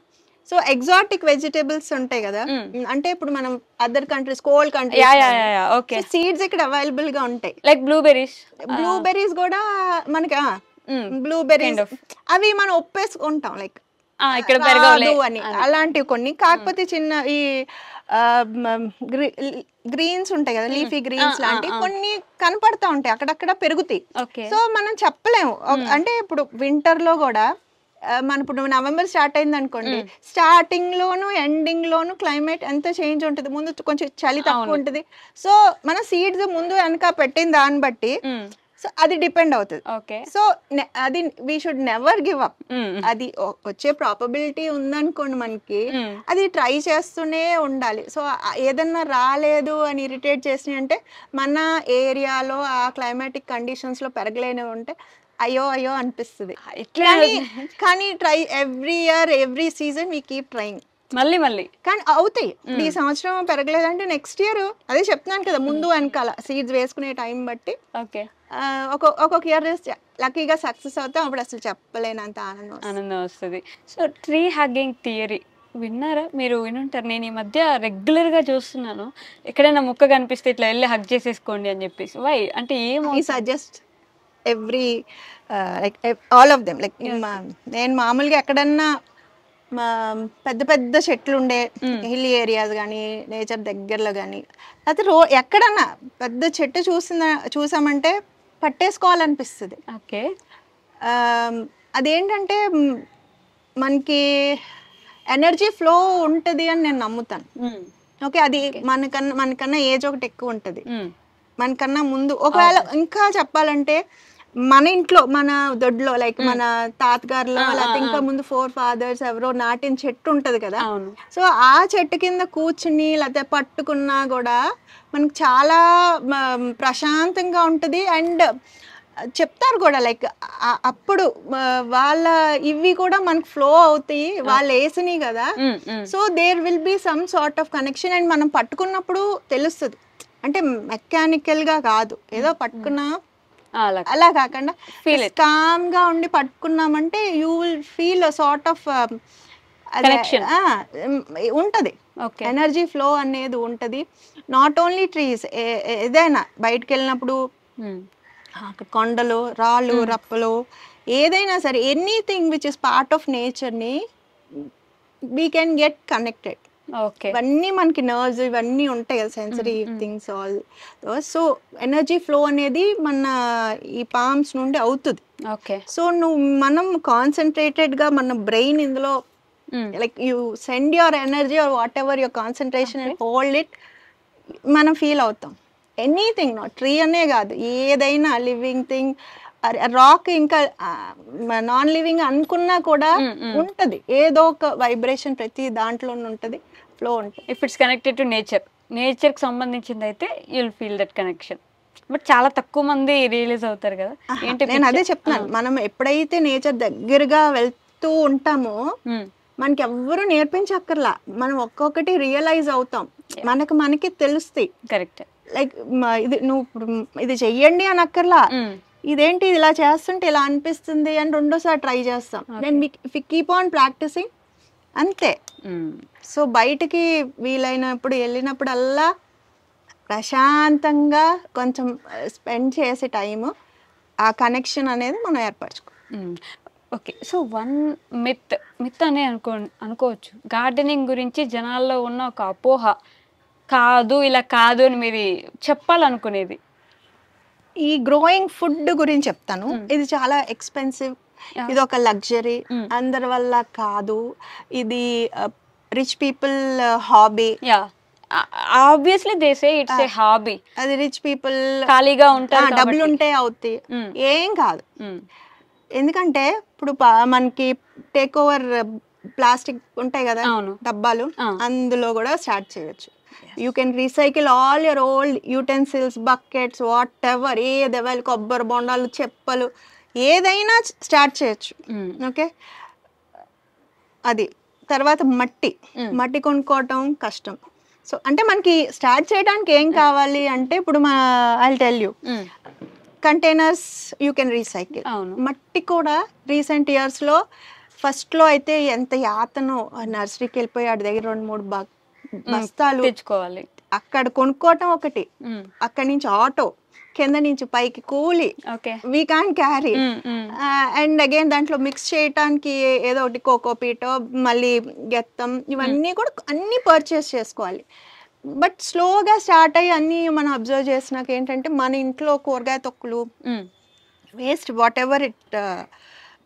సో ఎగ్జాటిక్ వెజిటేబుల్స్ ఉంటాయి కదా, అంటే ఇప్పుడు మనం other countries, cold countries seeds ఇక్కడ అవైలబుల్ గా ఉంటాయి.
లైక్ బ్లూబెర్రీస్
కూడా మనకి బ్లూబెర్రీస్ అవి మనం ఒప్పేసుకుంటాం లైక్ అని, అలాంటివి కొన్ని. కాకపోతే చిన్న ఈ గ్రీన్స్ ఉంటాయి కదా, లీఫీ గ్రీన్స్ లాంటివి కొన్ని కనపడతా ఉంటాయి, అక్కడక్కడ పెరుగుతాయి. సో మనం చెప్పలేము. అంటే ఇప్పుడు వింటర్ లో కూడా మన ఇప్పుడు నవంబర్ స్టార్ట్ అయింది అనుకోండి, స్టార్టింగ్ లోను ఎండింగ్ లోను క్లైమేట్ ఎంత చేంజ్ ఉంటుంది. ముందు కొంచెం చలి తక్కువ ఉంటుంది. సో మన సీడ్స్ ముందు వెనక పెట్టిన దాన్ని బట్టి సో అది డిపెండ్ అవుతుంది. సో అది we should never give up. అది వచ్చే ప్రాబబిలిటీ ఉందనుకోండి మనకి, అది ట్రై చేస్తూనే ఉండాలి. సో ఏదన్నా రాలేదు అని ఇరిటేట్ చేసి అంటే మన ఏరియాలో ఆ క్లైమాటిక్ కండిషన్స్ లో పెరగలేనివి ఉంటే అయ్యో అనిపిస్తుంది. కానీ try every year every season we keep trying, మళ్ళీ కానీ అవుతాయి. ఈ సంవత్సరం పెరగలేదంటే నెక్స్ట్ ఇయర్, అదే చెప్తున్నాను కదా, ముందు వెనకాల సీడ్స్ వేసుకునే టైం బట్టి ఒక్కొక్క ఇయర్ లక్కీగా సక్సెస్ అవుతాం. అప్పుడు అసలు చెప్పలేనంత ఆనందం వస్తుంది.
సో ట్రీ హగ్గింగ్ థియరీ విన్నారా? మీరు వినుంటారు. నేను ఈ మధ్య రెగ్యులర్ గా చూస్తున్నాను, ఎక్కడైనా మొక్క కనిపిస్తే ఇట్లా వెళ్ళి హగ్ చేసేసుకోండి అని చెప్పేసి. వై అంటే ఏమో
suggest every like all of them. Like నేను మామూలుగా ఎక్కడన్నా పెద్ద చెట్లు ఉండే హిల్ ఏరియాస్ కానీ, నేచర్ దగ్గరలో కానీ, లేకపోతే ఎక్కడన్నా పెద్ద చెట్టు చూసామంటే పట్టేసుకోవాలనిపిస్తుంది.
ఓకే,
అదేంటంటే మనకి ఎనర్జీ ఫ్లో ఉంటుంది అని నేను నమ్ముతాను. ఓకే, అది మనకన్నా ఏజ్ ఒకటి ఎక్కువ ఉంటుంది, మనకన్నా ముందు. ఒకవేళ ఇంకా చెప్పాలంటే మన ఇంట్లో మన దొడ్లో లైక్ మన తాతగారులో లేకపోతే ఇంకా ముందు 4 fathers ఎవరో నాటిన చెట్టు ఉంటది కదా,
అవును.
సో ఆ చెట్టు కింద కూర్చుని లేకపోతే పట్టుకున్నా కూడా మనకు చాలా ప్రశాంతంగా ఉంటది. అండ్ చెప్తారు కూడా లైక్ అప్పుడు వాళ్ళ ఇవి కూడా మనకు ఫ్లో అవుతాయి, వాళ్ళు వేసినాయి కదా, so there will be some sort of connection. And మనం పట్టుకున్నప్పుడు తెలుస్తుంది, అంటే మెకానికల్ గా కాదు, ఏదో పట్టుకున్నా అలా కాకుండా కామ్ గా ఉండి పట్టుకున్నామంటే you will feel sort of ఉంటది, ఎనర్జీ ఫ్లో అనేది ఉంటది. నాట్ ఓన్లీ ట్రీస్, ఏదైనా బయటకు వెళ్ళినప్పుడు కొండలు రాళ్ళు రప్పలు ఏదైనా సరే, anything which is part of nature ని వీ కెన్ గెట్ కనెక్టెడ్. ఇవన్నీ మనకి నర్వ్స్ ఇవన్నీ ఉంటాయి కదా, sensory things all. So energy flow అనేది మన ఈ పామ్స్ నుండి అవుతుంది. సో మనం కాన్సన్ట్రేటెడ్ గా మన బ్రెయిన్ ఇందులో like you send your energy or whatever your concentration and hold it, మనం ఫీల్ అవుతాం. ఎనీథింగ్, ట్రీ అనే కాదు, ఏదైనా లివింగ్ థింగ్, రాక్ ఇంకా నాన్ లివింగ్ అనుకున్నా కూడా ఉంటది ఏదో ఒక వైబ్రేషన్, ప్రతి దాంట్లో ఉంటది, ఫ్లో ఉంటుంది.
If it's connected to nature కి సంబంధించింది అయితే you'll feel that connection. But చాలా తక్కువ మంది రియలైజ్ అవుతారు కదా. ఏంటి
నేను అదే చెప్తున్నాను, మనం ఎప్పుడైతే నేచర్ దగ్గరగా వెళ్తూ ఉంటామో మనకి ఎవ్వరూ నేర్పించక్కర్లా, మనం ఒక్కొక్కటి రియలైజ్ అవుతాం, మనకి తెలుస్తాయి.
కరెక్ట్.
లైక్ ఇది నువ్వు ఇది చెయ్యండి అని అక్కర్లా, ఇదేంటి ఇలా చేస్తుంటే ఇలా అనిపిస్తుంది అని రెండోసారి ట్రై చేస్తాం. Then we keep on practising, అంతే. సో బయటికి వీలైనప్పుడు వెళ్ళినప్పుడల్లా ప్రశాంతంగా కొంచెం స్పెండ్ చేసే టైము, ఆ కనెక్షన్ అనేది మనం ఏర్పరచుకో.
ఓకే. సో వన్ మిత్ అనే అనుకోవచ్చు, గార్డెనింగ్ గురించి జనాల్లో ఉన్న ఒక అపోహ, కాదు ఇలా కాదు అని మీరు చెప్పాలనుకునేది.
ఈ గ్రోయింగ్ ఫుడ్ గురించి చెప్తాను. ఇది చాలా ఎక్స్పెన్సివ్, ఇది ఒక లగ్జరీ, అందరి వల్ల కాదు, ఇది rich people hobby.
Obviously they say it's a hobby.
అది రిచ్ పీపుల్
ఖాళీగా ఉంటారు,
డబ్బులు ఉంటే అవుతాయి. ఏం కాదు, ఎందుకంటే ఇప్పుడు మనకి టేక్ ఓవర్ ప్లాస్టిక్ ఉంటాయి కదా డబ్బాలు, అందులో కూడా స్టార్ట్ చేయొచ్చు. You can recycle all your old utensils, buckets, whatever, ఏదెవర్, కొబ్బరి బొండాలు, చెప్పలు, ఏదైనా స్టార్ట్ చేయొచ్చు. ఓకే. అది తర్వాత మట్టి కొనుక్కోవటం కష్టం. సో అంటే మనకి స్టార్ట్ చేయడానికి ఏం కావాలి అంటే, ఇప్పుడు I will tell you, containers you can recycle. మట్టి కూడా రీసెంట్ ఇయర్స్లో, ఫస్ట్లో అయితే ఎంత యాతనో, నర్సరీకి వెళ్ళిపోయి ఆడి దగ్గర 2-3 బస్తాలు తెచ్చుకోవాలి, అక్కడ కొనుక్కోవటం ఒకటి, అక్కడి నుంచి ఆటో, కింద నుంచి పైకి కూలి, we can carry. And again దాంట్లో మిక్స్ చేయటానికి ఏదో ఒకటి కోకోపీటో, మళ్ళీ గెత్తం, ఇవన్నీ కూడా అన్నీ పర్చేస్ చేసుకోవాలి. బట్ స్లోగా స్టార్ట్ అయ్యి అన్నీ మనం అబ్జర్వ్ చేసినాక ఏంటంటే, మన ఇంట్లో కూరగాయ తొక్కులు, వేస్ట్ వాట్ ఎవర్ ఇట్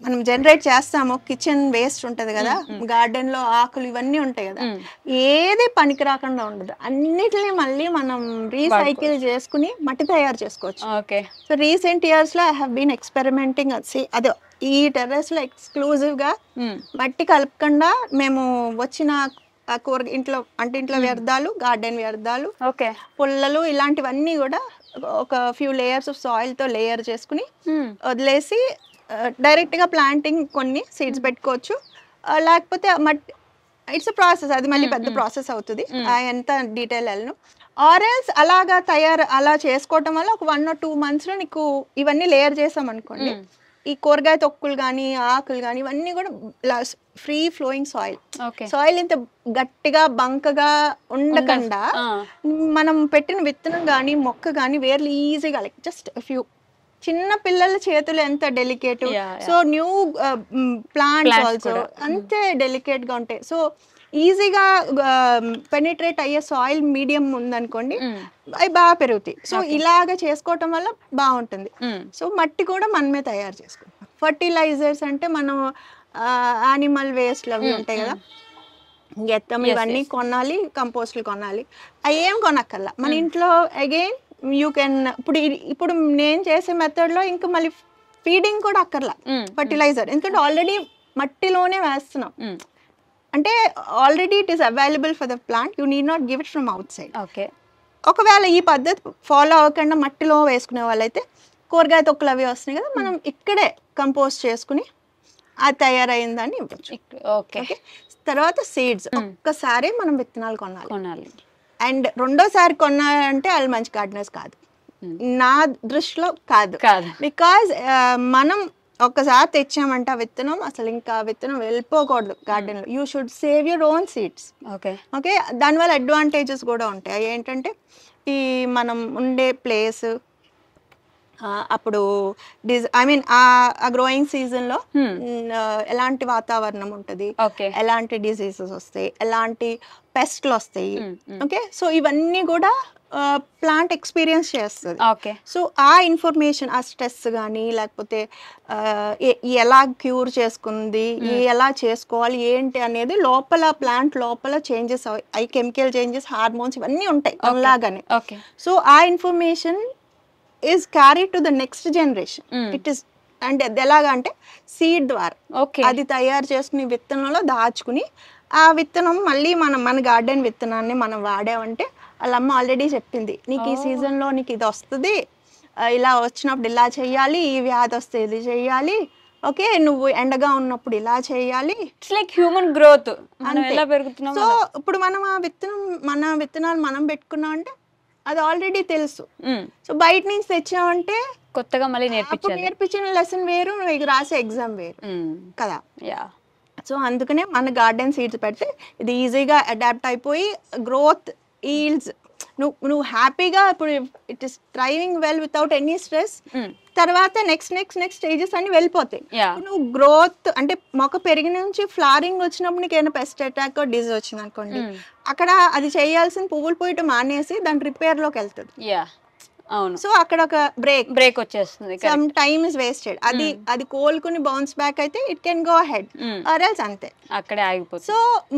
మనం జనరేట్ చేస్తామో, కిచెన్ వేస్ట్ ఉంటుంది కదా, గార్డెన్లో ఆకులు ఇవన్నీ ఉంటాయి కదా, ఏది పనికి రాకుండా ఉండదు, అన్నిటిని మళ్ళీ మనం రీసైకిల్ చేసుకుని మట్టి తయారు చేసుకోవచ్చు. సో రీసెంట్ ఇయర్స్లో ఐ హ్యావ్ బీన్ ఎక్స్పెరిమెంటింగ్. అదే ఈ టెర్రస్లో ఎక్స్క్లూజివ్గా మట్టి కలపకుండా మేము వచ్చిన కూర ఇంట్లో వ్యర్థాలు, గార్డెన్ వ్యర్థాలు, పుల్లలు, ఇలాంటివన్నీ కూడా ఒక ఫ్యూ లేయర్స్ ఆఫ్ సాయిల్తో లేయర్ చేసుకుని వదిలేసి డైరెక్ట్గా ప్లాంటింగ్ కొన్ని సీడ్స్ పెట్టుకోవచ్చు. లేకపోతే మట్టి, ఇట్స్ అ ప్రాసెస్, అది మళ్ళీ పెద్ద ప్రాసెస్ అవుతుంది, ఎంత డీటెయిల్ వెళ్ళను. ఆరెల్స్ అలా చేసుకోవటం వల్ల ఒక 1 or 2 monthsలో నీకు ఇవన్నీ లేయర్ చేసాం అనుకోండి, ఈ కూరగాయ తొక్కులు కానీ ఆకులు కానీ ఇవన్నీ కూడా ఫ్రీ ఫ్లోయింగ్ సాయిల్ ఇంత గట్టిగా బంకగా ఉండకుండా మనం పెట్టిన విత్తనం కానీ మొక్క కానీ వేర్లు ఈజీగా, లైక్ జస్ట్ ఫ్యూ, చిన్న పిల్లల చేతులు ఎంత delicate, so new plants also అంతే డెలికేట్ గా ఉంటాయి. సో ఈజీగా పెనిట్రేట్ అయ్యే సాయిల్ మీడియం ఉందనుకోండి, అవి బాగా పెరుగుతాయి. సో ఇలాగ చేసుకోవటం వల్ల బాగుంటుంది. సో మట్టి కూడా మనమే తయారు చేసుకుంటాం. ఫర్టిలైజర్స్ అంటే మనం యానిమల్ వేస్ట్లు అవి ఉంటాయి కదా, గెత్తం, ఇవన్నీ కొనాలి, కంపోస్ట్లు కొనాలి, అవి ఏం కొనక్కర్లా. మన ఇంట్లో అగైన్ యూ కెన్, ఇప్పుడు నేను చేసే మెథడ్లో ఇంకా మళ్ళీ ఫీడింగ్ కూడా అక్కర్లా ఫర్టిలైజర్, ఎందుకంటే ఆల్రెడీ మట్టిలోనే వేస్తున్నాం. అంటే already it is available for the plant, you need not give it from out side.
Okay.
ఒకవేళ ఈ పద్ధతి ఫాలో అవ్వకుండా మట్టిలో వేసుకునే వాళ్ళైతే కూరగాయ తొక్కులు అవి వస్తున్నాయి కదా, మనం ఇక్కడే కంపోస్ట్ చేసుకుని అది తయారైందని ఇవ్వచ్చు.
ఓకే.
తర్వాత సీడ్స్ ఒక్కసారి మనం విత్తనాలు
కొనాలి.
అండ్ రెండోసారి కొనాలంటే వాళ్ళు మంచి గార్డెనర్స్ కాదు, నా దృష్టిలో కాదు. బికాజ్ మనం ఒక్కసారి తెచ్చామంటే ఆ విత్తనం అసలు ఇంకా విత్తనం వెళ్ళిపోకూడదు గార్డెన్లో. You should save your own seeds. Okay. దానివల్ల అడ్వాంటేజెస్ కూడా ఉంటాయి. ఏంటంటే ఈ మనం ఉండే ప్లేస్, అప్పుడు ఐ మీన్ ఆ గ్రోయింగ్ సీజన్లో ఎలాంటి వాతావరణం ఉంటుంది, ఎలాంటి డిసీజెస్ వస్తాయి, ఎలాంటి పెస్ట్లు వస్తాయి. ఓకే. సో ఇవన్నీ కూడా ప్లాంట్ ఎక్స్పీరియన్స్ చేస్తుంది. సో ఆ ఇన్ఫర్మేషన్, ఆ స్ట్రెస్ కానీ లేకపోతే ఎలా క్యూర్ చేసుకుంది, ఎలా చేసుకోవాలి ఏంటి అనేది లోపల ప్లాంట్ లోపల చేంజెస్ అవి కెమికల్ చేంజెస్, హార్మోన్స్ ఇవన్నీ ఉంటాయి అలాగానే. సో ఆ information is carried to the next generation. It is, అంటే ఎలాగా అంటే సీడ్ ద్వారా అది తయారు చేసుకుని విత్తనంలో దాచుకుని ఆ విత్తనం మళ్ళీ మన గార్డెన్ విత్తనాన్ని మనం వాడామంటే వాళ్ళ అమ్మ ఆల్రెడీ చెప్పింది, నీకు ఈ సీజన్లో నీకు ఇది వస్తుంది, ఇలా వచ్చినప్పుడు ఇలా చెయ్యాలి, ఈ వ్యాధి వస్తే ఇది చెయ్యాలి, ఓకే, నువ్వు ఎండగా ఉన్నప్పుడు ఇలా చేయాలి.
It's like human growth. ఎలా పెరుగుతున్నాం.
సో ఇప్పుడు మనం ఆ విత్తనాలు మనం పెట్టుకున్నాం అంటే అది ఆల్రెడీ తెలుసు. సో బయట నుంచి తెచ్చామంటే
కొత్తగా మళ్ళీ
నేర్పించిన లెసన్ వేరు, నువ్వు రాసే ఎగ్జామ్ వేరు కదా. సో అందుకనే మన గార్డెన్ సీడ్స్ పెడితే ఇది ఈజీగా అడాప్ట్ అయిపోయి గ్రోత్, ఈల్డ్స్, నువ్వు హ్యాపీగా ఇప్పుడు it is thriving well without any stress. తర్వాత నెక్స్ట్ స్టేజెస్ అన్ని వెళ్ళిపోతాయి. నువ్వు గ్రోత్ అంటే మొక్క పెరిగిన నుంచి ఫ్లవరింగ్ వచ్చినప్పుడు నీకు ఏమైనా పెస్ట్ అటాక్ డిజీజ్ వచ్చింది అనుకోండి, అక్కడ అది చేయాల్సిన పువ్వులు పోయటం మానేసి దాని రిపేర్ లోకి వెళ్తుంది. సో అక్కడ ఒక బ్రేక్
వచ్చేస్తుంది,
సమ్ టైమ్ ఇస్ వేస్టెడ్. అది కోలుకుని బౌన్స్ బ్యాక్ అయితే it can go head or else అంతే,
అక్కడే ఆగిపోతుంది.
సో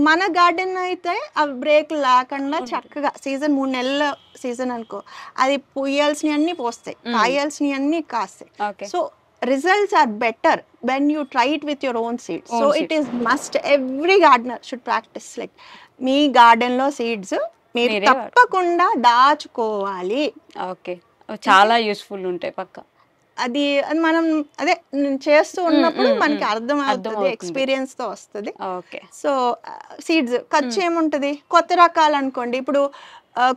మన గార్డెన్ అయితే ఆ బ్రేక్ లేకుండా చక్కగా సీజన్ 3 నెలల సీజన్ అనుకో, అది పూయాల్సినవి అన్ని పోస్తాయి, కాయాల్సినవి అన్ని కాస్తాయి. So results are better when you try it with your own seeds. So it is must, every gardener should practise. Like మీ గార్డెన్ లో సీడ్స్ మీరు తప్పకుండా దాచుకోవాలి.
ఓకే, చాలా యూస్ఫుల్ ఉంటాయి పక్క.
అది మనం అదే చేస్తూ ఉన్నప్పుడు మనకి అర్థం అవుతుంది, ఎక్స్పీరియన్స్ తో వస్తుంది. సో సీడ్స్ ఖర్చు ఏముంటది, కొత్త రకాలు అనుకోండి, ఇప్పుడు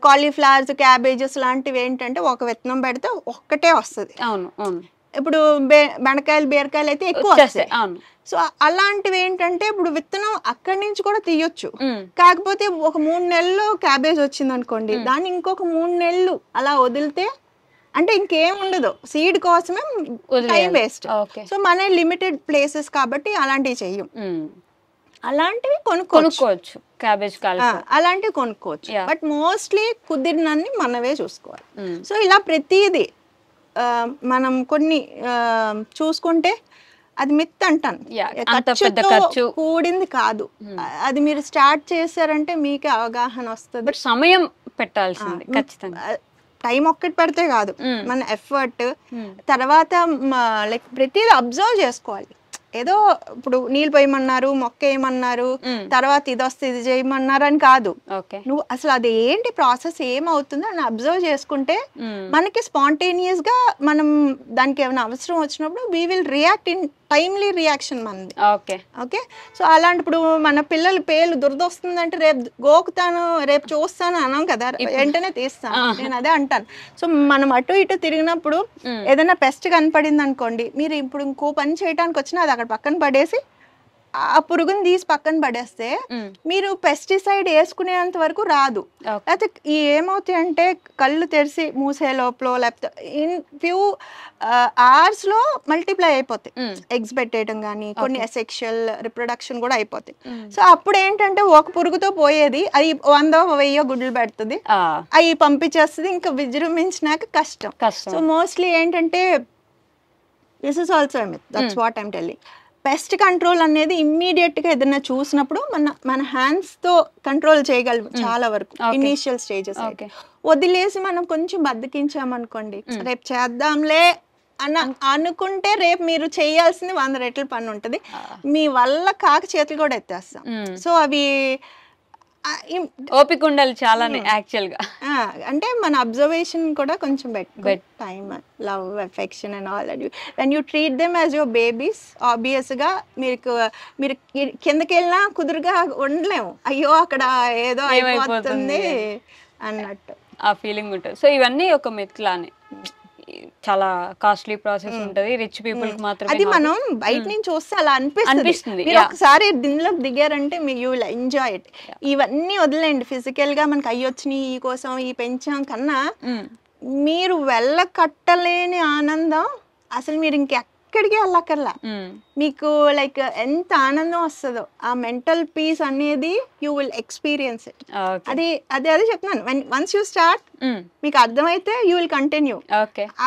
కాలీఫ్లవర్స్, క్యాబేజెస్ లాంటివి ఏంటంటే ఒక విత్తనం పెడితే ఒక్కటే వస్తుంది. ఇప్పుడు బెండకాయలు, బీరకాయలు అయితే ఎక్కువ వస్తాయి. సో అలాంటివి ఏంటంటే ఇప్పుడు విత్తనం అక్కడి నుంచి కూడా తీయొచ్చు. కాకపోతే ఒక 3 నెలలు క్యాబేజ్ వచ్చింది అనుకోండి, దాన్ని ఇంకొక 3 నెలలు అలా వదిలితే అంటే ఇంకేం ఉండదు, సీడ్ కోసమే టైం వేస్ట్. సో మన లిమిటెడ్ ప్లేసెస్ కాబట్టి అలాంటివి చెయ్యం. అలాంటివి కొనుక్కోవచ్చు,
క్యాబేజ్
అలాంటివి కొనుక్కోవచ్చు. బట్ మోస్ట్లీ కుదిరినన్ని మనవే చూసుకోవాలి. సో ఇలా ప్రతిదీ మనం కొన్ని చూసుకుంటే అది మిత్ అంటాను, ఖర్చు కూడింది కాదు. అది మీరు స్టార్ట్ చేశారంటే మీకే అవగాహన వస్తుంది.
సమయం పెట్టాల్సింది ఖచ్చితంగా,
టైం ఒక్కటి పెడితే కాదు, మన ఎఫర్ట్. తర్వాత లైక్ ప్రతిదీ అబ్జర్వ్ చేసుకోవాలి. ఏదో ఇప్పుడు నీళ్ళు పోయమన్నారు, మొక్క వేయమన్నారు, తర్వాత ఇది వస్తే ఇది చేయమన్నారు అని కాదు. నువ్వు అసలు అది ఏంటి ప్రాసెస్ ఏమవుతుందో అని అబ్జర్వ్ చేసుకుంటే మనకి స్పాంటేనియస్ గా మనం దానికి ఏమైనా అవసరం వచ్చినప్పుడు we will react in timely reaction మనది. ఓకే. సో అలాంటి ఇప్పుడు మన పిల్లలు పేర్లు దురదొస్తుందంటే రేపు గోకుతాను, రేపు చూస్తాను అన్నాం కదా, వెంటనే తీస్తాను. నేను అదే అంటాను. సో మనం అటు ఇటు తిరిగినప్పుడు ఏదైనా పెస్ట్ కనపడింది అనుకోండి, మీరు ఇప్పుడు ఇంకో పని చేయడానికి వచ్చినా అది అక్కడ పక్కన పడేసి ఆ పురుగుని తీసి పక్కన పడేస్తే మీరు పెస్టిసైడ్ వేసుకునేంత వరకు రాదు. లేకపోతే ఏమవుతాయి అంటే కళ్ళు తెరిచి మూసే లోపల లేకపోతే ఇన్ ఫ్యూ అవర్స్ లో మల్టిప్లై అయిపోతాయి, ఎగ్స్ పెట్టేయడం కానీ కొన్ని సెక్షువల్ రిప్రొడక్షన్ కూడా అయిపోతాయి. సో అప్పుడు ఏంటంటే ఒక పురుగుతో పోయేది అది 100-1000 గుడ్లు పెడుతుంది, అవి పంపించేస్తుంది, ఇంకా విజృంభించినాక కష్టం. సో మోస్ట్లీ ఏంటంటే this is also myth, that's what I'm telling. Pest control అనేది ఇమ్మీడియట్ గా ఏదైనా చూసినప్పుడు మన హ్యాండ్స్ తో కంట్రోల్ చేయగలం చాలా వరకు ఇనీషియల్ స్టేజెస్. వదిలేసి మనం కొంచెం బద్దకించామనుకోండి, రేపు చేద్దాంలే అనుకుంటే రేపు మీరు చేయాల్సింది 100 రెట్ల పని ఉంటుంది. మీ వల్ల కాక చేతులు కూడా ఎత్తేస్తాం. సో అవి
ఓపిక ఉండాలి చాలానే యాక్చువల్గా.
అంటే మన అబ్జర్వేషన్ కూడా కొంచెం better. Time, love, affection and all that. When you treat them as your babies, ఆబ్వియస్గా మీరు కిందకి వెళ్ళినా కుదురుగా ఉండలేము. అయ్యో అక్కడ ఏదో అయిపోతుంది అన్నట్టు
ఆ ఫీలింగ్ ఉంటుంది. సో ఇవన్నీ ఒక మిత్లానే, చాలా కాస్ట్లీ ప్రాసెస్ ఉంటది, రిచ్ పీపుల్ కి మాత్రమే.
అది మనం బయట నుంచి చూస్తే అలా అనిపిస్తుంది. మీరు ఒకసారి దీనిలోకి దిగారంటే యూ విల్ ఎంజాయ్ ఇట్. ఇవన్నీ వదిలేండి, ఫిజికల్ గా మనకి అయ్యొచ్చినాయి ఈ కోసం ఈ పెంచాం కన్నా మీరు వెళ్ళకట్టలేని ఆనందం అసలు మీరు ఇంకెక్కడికి వెళ్ళక్కర్లా. మీకు లైక్ ఎంత ఆనందం వస్తుందో ఆ మెంటల్ పీస్ అనేది యూ విల్ ఎక్స్పీరియన్స్ ఇట్. అదే చెప్తున్నాను, వన్స్ యూ స్టార్ట్ మీకు అర్థమైతే యూ విల్ కంటిన్యూ.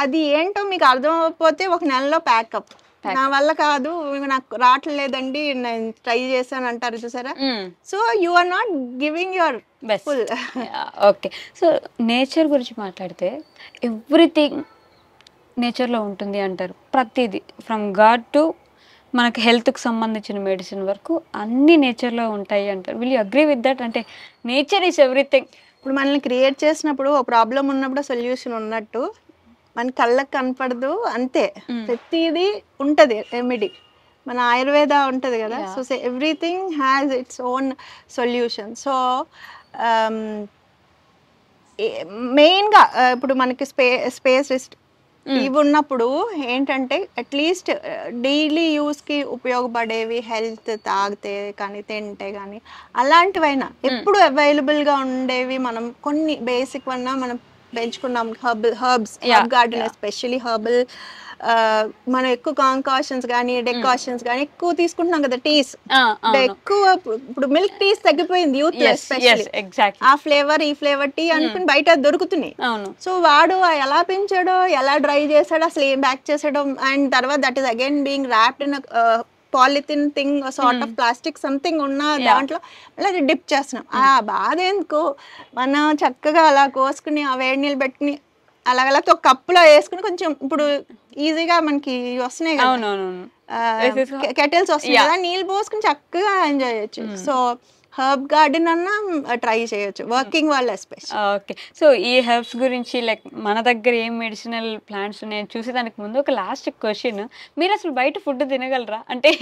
అది ఏంటో మీకు అర్థం అవ్వకపోతే ఒక నెలలో ప్యాకప్, నా వల్ల కాదు, నాకు రావట్లేదండి, నేను ట్రై చేశాను అంటారు చూసారా. So you are not giving your best.
Okay, so nature గురించి మాట్లాడితే ఎవ్రీథింగ్ నేచర్లో ఉంటుంది అంటారు. ప్రతిదీ ఫ్రమ్ గాడ్ టు మనకి హెల్త్కి సంబంధించిన మెడిసిన్ వరకు అన్నీ నేచర్లో ఉంటాయి అంటారు. Will you agree with that? అంటే నేచర్ ఈస్ ఎవ్రీథింగ్.
ఇప్పుడు మనల్ని క్రియేట్ చేసినప్పుడు ఒక ప్రాబ్లం ఉన్నప్పుడు సొల్యూషన్ ఉన్నట్టు మన కళ్ళకు కనపడదు అంతే, ప్రతిదీ ఉంటుంది రెమెడీ. మన ఆయుర్వేద ఉంటుంది కదా, so everything has its own solution. So మెయిన్గా ఇప్పుడు మనకి స్పేస్ ఇవి ఉన్నప్పుడు ఏంటంటే అట్లీస్ట్ డైలీ యూస్కి ఉపయోగపడేవి, హెల్త్ తాగితే కానీ తింటే కానీ అలాంటివైనా ఎప్పుడు అవైలబుల్గా ఉండేవి మనం కొన్ని బేసిక్ వన్నా మనం పెంచుకున్నాం. Herb garden especially herbal. మనం ఎక్కువ కాంకాషన్స్ కానీ డెకాషన్స్ కానీ ఎక్కువ తీసుకుంటున్నాం కదా, టీస్ ఎక్కువ. ఇప్పుడు మిల్క్ టీస్ తగ్గిపోయింది యూత్ ఎస్పెషల్లీ. ఆ ఫ్లేవర్ ఈ ఫ్లేవర్ టీ అనుకుని బయట దొరుకుతున్నాయి. సో వాడు ఎలా పెంచాడో, ఎలా డ్రై చేశాడో, అసలు ఏం బ్యాక్ చేసాడో, అండ్ తర్వాత that is again being wrapped in polythene thing, sort of plastic something ఉన్న దాంట్లో అలా డిప్ చేస్తున్నాం. ఆ బాధ ఎందుకు, మనం చక్కగా అలా కోసుకుని ఆ వేడి నీళ్ళు పెట్టుకుని అలాగలా ఒక కప్పులో వేసుకుని కొంచెం ఇప్పుడు ఈజీగా మనకి వస్తున్నాయి కదా కెటిల్స్ వస్తున్నాయి కదా, నీళ్ళు పోసుకుని చక్కగా ఎంజాయ్ చేయొచ్చు. సో హర్బ్ గార్డెన్ అన్నా ట్రై చేయొచ్చు వర్కింగ్ వాళ్ళు ఎస్పెషల్.
ఓకే, సో ఈ హెర్బ్స్ గురించి లైక్ మన దగ్గర ఏం మెడిసినల్ ప్లాంట్స్ నేను చూసి దానికి ముందు ఒక లాస్ట్ క్వశ్చన్, మీరు అసలు బయట ఫుడ్ తినగలరా? అంటే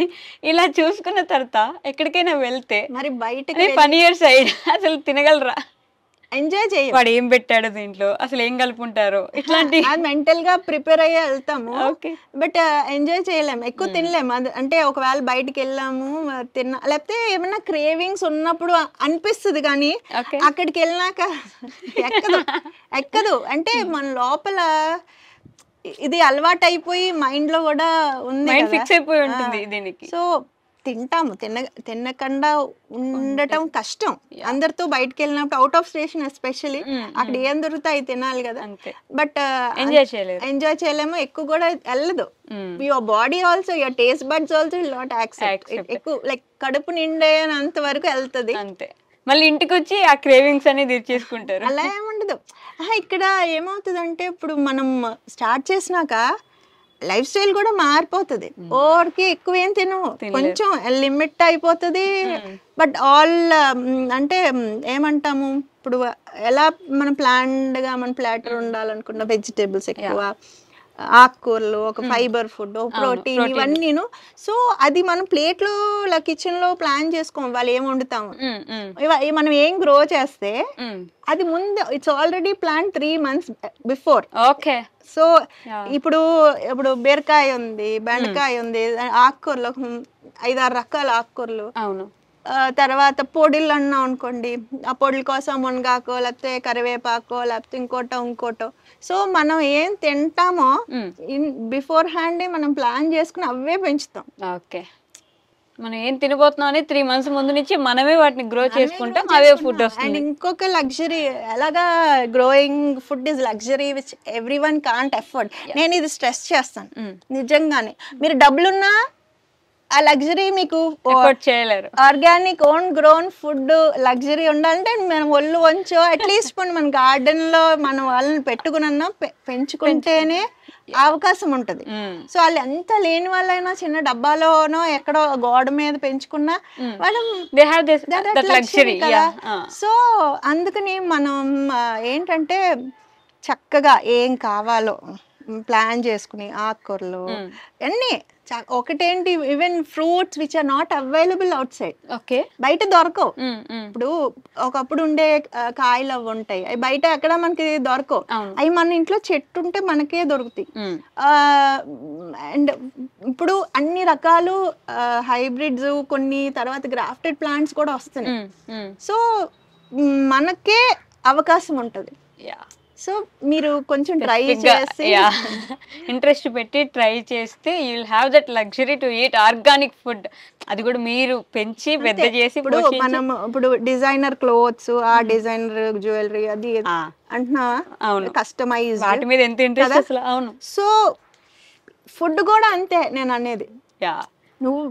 ఇలా చూసుకున్న తర్వాత ఎక్కడికైనా వెళ్తే
మరి బయట
పనీర్ సైడ్ అసలు తినగలరా?
ఎంజాయ్ చేయ,
వాడు ఏం పెట్టాడు దీంట్లో, అసలు ఏం కలుపుంటారో, ఇట్లాంటి
మెంటల్ గా ప్రిపేర్ అయ్యే వెళ్తాము. బట్ ఎంజాయ్ చేయలేము, ఎక్కువ తినలేము. అంటే ఒకవేళ బయటికి వెళ్ళాము తిన్నా, లేకపోతే ఏమన్నా క్రేవింగ్స్ ఉన్నప్పుడు అనిపిస్తుంది, కానీ అక్కడికి వెళ్ళినాక ఎక్కదు. అంటే మన లోపల ఇది అలవాటు అయిపోయి మైండ్ లో కూడా ఉంది,
ఫిక్స్ అయిపోయి ఉంటుంది దీనికి.
సో తింటాము, తినకుండా ఉండటం కష్టం. అందరితో బయటకు వెళ్ళినప్పుడు అవుట్ ఆఫ్ స్టేషన్ ఎస్పెషల్లీ అక్కడ ఏం దొరుకుతాయి తినాలి కదా, బట్ ఎంజాయ్ చేయలేము, ఎక్కువ కూడా వెళ్ళదు. Your body also, your taste buds also will not accept. ఎక్కువ లైక్ కడుపు నిండేంత వరకు వెళ్తుంది అంతే.
మళ్ళీ ఇంటికి వచ్చి ఆ క్రేవింగ్స్ అనేది తీర్చేసుకుంటారు.
అలా ఏముండదు. ఇక్కడ ఏమవుతుందంటే ఇప్పుడు మనం స్టార్ట్ చేసినాక లైఫ్ స్టైల్ కూడా మారిపోతుంది. ఓవర్కి ఎక్కువ ఏం తినవు, కొంచెం లిమిట్ అయిపోతుంది. బట్ ఆల్ అంటే ఏమంటాము, ఇప్పుడు ఎలా మనం ప్లాన్డ్ గా మన ప్లాటర్ ఉండాలనుకున్న వెజిటేబుల్స్ ఎక్కువ, ఆకుకూరలు, ఒక ఫైబర్ ఫుడ్, ప్రోటీన్, ఇవన్నీను. సో అది మనం ప్లేట్ లో కిచెన్ లో ప్లాన్ చేసుకోం, వాళ్ళు ఏం వండుతాము, మనం ఏం గ్రో చేస్తే అది ముందు it's already plan 3 months before.
Okay,
so ఇప్పుడు బీరకాయ ఉంది, బెండకాయ ఉంది, ఆకుకూరలు 5-6 రకాల ఆకుకూరలు. అవును. తర్వాత పొడిలు అన్నాం అనుకోండి, ఆ పొడిల కోసం మునగాకో, లేకపోతే కరివేపాకో, లేకపోతే ఇంకోటో. సో మనం ఏం తింటామో బిఫోర్ హ్యాండ్ మనం ప్లాన్ చేసుకుని అవే పెంచుతాం.
ఓకే, మనం ఏం తినబోతున్నాం అని 3 months ముందు నుంచి మనమే వాటిని గ్రో చేసుకుంటాం, అవే ఫుడ్ వస్తుంది.
అండ్ ఇంకొక లగ్జరీ, ఎలాగా growing food is luxury which everyone can't afford. నేను ఇది స్ట్రెస్ చేస్తాను నిజంగానే. మీరు డబ్బులున్నా ఆ లగ్జరీ మీకు
ఎఫర్ట్ చేయలేరు.
Organic own grown food luxury ఉండాలంటే మనం ఒళ్ళు వంచో అట్లీస్ట్ మన గార్డెన్ లో మన వాళ్ళని పెట్టుకున్నా పెంచుకుంటేనే అవకాశం ఉంటది. సో వాళ్ళు ఎంత లేని వాళ్ళైనా చిన్న డబ్బాలోనో ఎక్కడో గోడ మీద పెంచుకున్నా వాళ్ళు కదా. సో అందుకని మనం ఏంటంటే చక్కగా ఏం కావాలో ప్లాన్ చేసుకుని ఆకుకూరలు అన్నీ ఒకటేంటి even fruits which are not available outside.
Okay,
బయట దొరకవు. ఇప్పుడు ఒకప్పుడు ఉండే కాయలు అవి ఉంటాయి, అవి బయట ఎక్కడ మనకి దొరకవు. అవి మన ఇంట్లో చెట్టు ఉంటే మనకే దొరుకుతాయి. అండ్ ఇప్పుడు అన్ని రకాలు హైబ్రిడ్స్, కొన్ని తర్వాత గ్రాఫ్టెడ్ ప్లాంట్స్ కూడా వస్తున్నాయి. సో మనకే అవకాశం ఉంటుంది. సో మీరు కొంచెం ట్రై చేసి
ఇంట్రెస్ట్ పెట్టి ట్రై చేస్తే you will have that luxury to eat organic food. అది కూడా మీరు పెంచి పెద్ద చేసి.
ఇప్పుడు మనం ఇప్పుడు డిజైనర్ క్లోత్స్, ఆ డిజైనర్ జ్యువెలరీ అది అంటున్నా, కస్టమైజ్
వాటి మీద ఎంత ఇంట్రెస్ట్ అసలు. అవును.
సో ఫుడ్ కూడా అంతే నేను అనేది. నువ్వు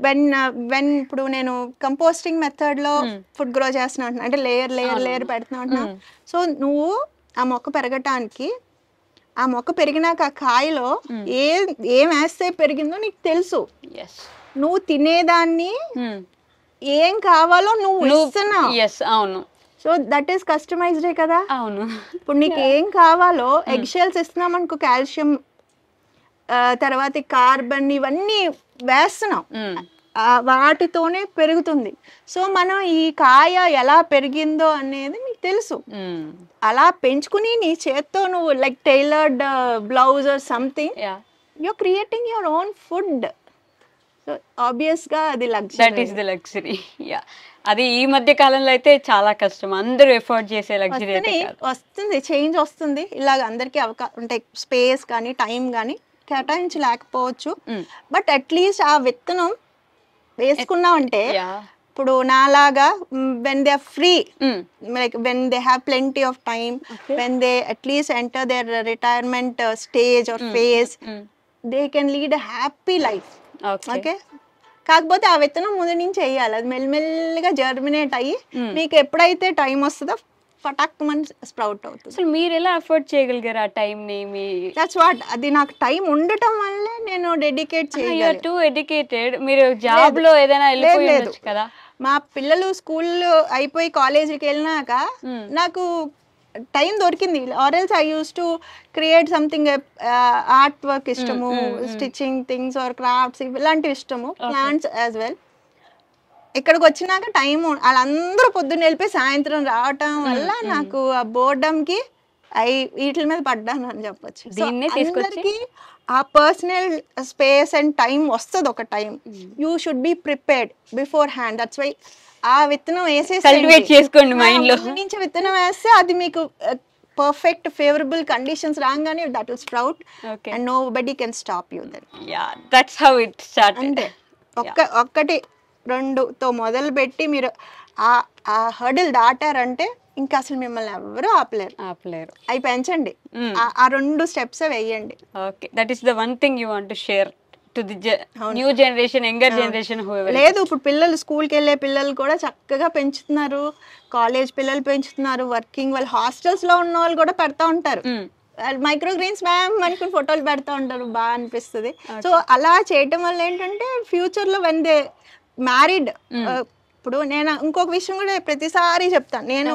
వెన్ ఇప్పుడు నేను కంపోస్టింగ్ మెథడ్ లో ఫుడ్ గ్రో చేస్తున్నా అంటే లేయర్ లేయర్ లేయర్ పెడుతున్నా అంటున్నా. సో నువ్వు ఆ మొక్క పెరగటానికి, ఆ మొక్క పెరిగినాక ఆ కాయలో ఏం వేస్తే పెరిగిందో నీకు తెలుసు. నువ్వు తినేదాన్ని ఏం కావాలో నువ్వు ఇస్తున్నావు.
అవును.
సో దట్ ఈస్ కస్టమైజ్డే కదా.
అవును.
ఇప్పుడు నీకు ఏం కావాలో ఎగ్ షెల్స్ ఇస్తున్నాం అనుకో, కాల్షియం తర్వాత కార్బన్ ఇవన్నీ వేస్తున్నాం, వాటితోనే పెరుగుతుంది. సో మనం ఈ కాయ ఎలా పెరిగిందో అనేది నీకు తెలుసు. అలా పెంచుకుని నీ చేత్తో నువ్వు like tailored blouse or something, you're creating your own food. So obvious గా అది luxury.
That is the luxury. అది ఈ మధ్య కాలంలో అయితే చాలా కష్టం, అందరూ ఎఫర్ట్ చేసే లగ్జరీ
వస్తుంది. చేంజ్ వస్తుంది. ఇలాగ అందరికీ అవకాశం ఉంటాయి, స్పేస్ కానీ టైం కానీ కేటాయించలేకపోవచ్చు. బట్ అట్లీస్ట్ ఆ విత్తనం వేసుకున్నామంటే, ఇప్పుడు నాలాగా when they are free, like when they have plenty of time, when they at least enter their retirement stage or phase, they can lead a happy life. Okay, కాకపోతే ఆ విత్తనం ముందు నుంచి వేయాలి. అది మెల్లిమెల్లిగా జర్మినేట్ అయ్యి మీకు ఎప్పుడైతే టైం వస్తుందో ఫటాక్ మన స్ప్రౌట్ అవుతుంది.
అసలు మీరు ఎలా అఫోర్డ్ చేయగలిగారు ఆ టైం ని?
దట్స్ వాట్, అది నాకు టైం ఉండటం వల్లే నేను డెడికేట్ చేయగలను.
You are too educated. మీరు జాబ్ లో ఏదైనా వెళ్ళిపోయొచ్చు కదా.
మా పిల్లలు స్కూల్ అయిపోయి కాలేజీకి వెళ్ళినాక నాకు టైం దొరికింది. Or else I use to create something, art work ఇష్టము, స్టిచ్చింగ్ థింగ్స్ ఆర్ క్రాఫ్ట్స్ ఇలాంటివి ఇష్టము, ప్లాంట్స్ యాజ్ వెల్. ఇక్కడికి వచ్చినాక టైం వాళ్ళందరూ పొద్దున్న వెళ్ళిపోయి సాయంత్రం రావటం వల్ల నాకు ఆ బోర్డంకి వీటి మీద పడ్డాను అని చెప్పొచ్చు. అందరికి ఆ పర్సనల్ స్పేస్ అండ్ టైం వస్తుంది. ఒక time you should be prepared beforehand. That's why ఆ విత్తనం
వేసేసుకోండి మైండ్ లో.
నుంచి విత్తనం వేస్తే అది మీకు పర్ఫెక్ట్ ఫేవరబుల్ కండిషన్స్ రాగానే that will sprout and nobody can stop you then.
That's how it started.
అంతే, ఒక్కటి రెండుతో మొదలు పెట్టి మీరు ఆ హర్డిల్ దాటారంటే ఇంకా అసలు మిమ్మల్ని ఎవరు ఆపలేరు. అవి పెంచండి, ఆ 2 స్టెప్స్ వేయండి.
Okay, that is the one thing you want to share to the new generation, younger generation.
లేదు, ఇప్పుడు పిల్లలు స్కూల్కి వెళ్ళే పిల్లలు కూడా చక్కగా పెంచుతున్నారు, కాలేజ్ పిల్లలు పెంచుతున్నారు, వర్కింగ్ వాళ్ళు, హాస్టల్స్ లో ఉన్న వాళ్ళు కూడా పెడతా ఉంటారు. మైక్రో గ్రీన్స్ మ్యామ్ అనుకుని ఫోటోలు పెడతా ఉంటారు, బాగా అనిపిస్తుంది. సో అలా చేయటం వల్ల ఏంటంటే ఫ్యూచర్ లో వెన్ దే మ్యారీడ్, ఇప్పుడు నేను ఇంకొక విషయం కూడా ప్రతిసారి చెప్తాను, నేను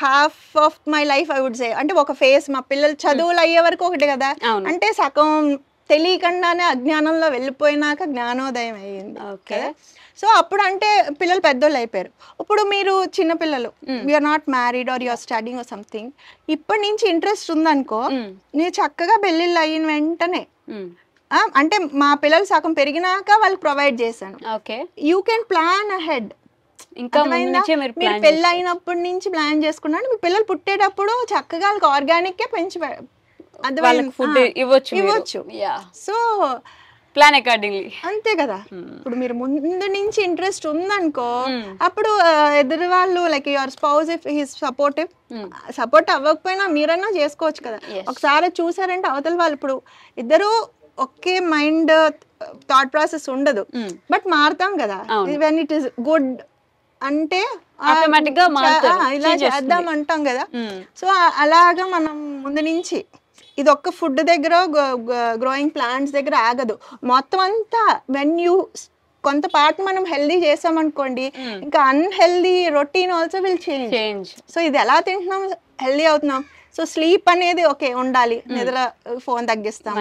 half of my life I would say, అంటే ఒక ఫేస్ మా పిల్లలు చదువులు అయ్యే వరకు ఒకటి కదా, అంటే సగం తెలియకుండానే అజ్ఞానంలో వెళ్ళిపోయినాక జ్ఞానోదయం అయ్యింది. ఓకే, సో అప్పుడు అంటే పిల్లలు పెద్దోళ్ళు అయిపోయారు. ఇప్పుడు మీరు చిన్నపిల్లలు, you're not married or you're studying or something, ఇప్పటి నుంచి ఇంట్రెస్ట్ ఉందనుకో, నేను చక్కగా పెళ్ళిళ్ళు అయిన వెంటనే, అంటే మా పిల్లలు సగం పెరిగినాక వాళ్ళకి ప్రొవైడ్ చేశాను.
Okay,
you can plan ahead.
ఇంకా
మీరు పెళ్ళి అయినప్పటి నుంచి ప్లాన్ చేసుకున్నాను, మీ పిల్లలు పుట్టేటప్పుడు చక్కగా వాళ్ళకి ఆర్గానిక్ పెంచి
ఇవ్వచ్చు.
సో
ప్లాన్ అకార్డింగ్లీ,
అంతే కదా. ఇప్పుడు మీరు ముందు నుంచి ఇంట్రెస్ట్ ఉందనుకో, అప్పుడు ఎదురు వాళ్ళు like your spouse if he's supportive, support అవ్వకపోయినా మీరన్నా చేసుకోవచ్చు కదా. ఒకసారి చూసారంటే అవతల వాళ్ళు, ఇప్పుడు ఇద్దరు ఒకే మైండ్ థాట్ ప్రాసెస్ ఉండదు, బట్ మారుతాం కదా. వెన్ ఇట్ ఇస్ గుడ్ అంటే
ఆటోమేటిక్ గా
ఇలా చేద్దాం అంటాం కదా. సో అలాగా మనం ముందు నుంచి ఇది ఒక్క ఫుడ్ దగ్గర గ్రోయింగ్ ప్లాంట్స్ దగ్గర ఆగదు, మొత్తం అంతా. వెన్ యూ కొంత పార్ట్ మనం హెల్దీ చేసామనుకోండి, ఇంకా unhealthy routine also will change. So ఇది ఎలా తింటున్నాం, హెల్దీ అవుతున్నాం. సో స్లీప్ అనేది ఓకే ఉండాలి, నిద్ర ఫోన్ తగ్గిస్తాం,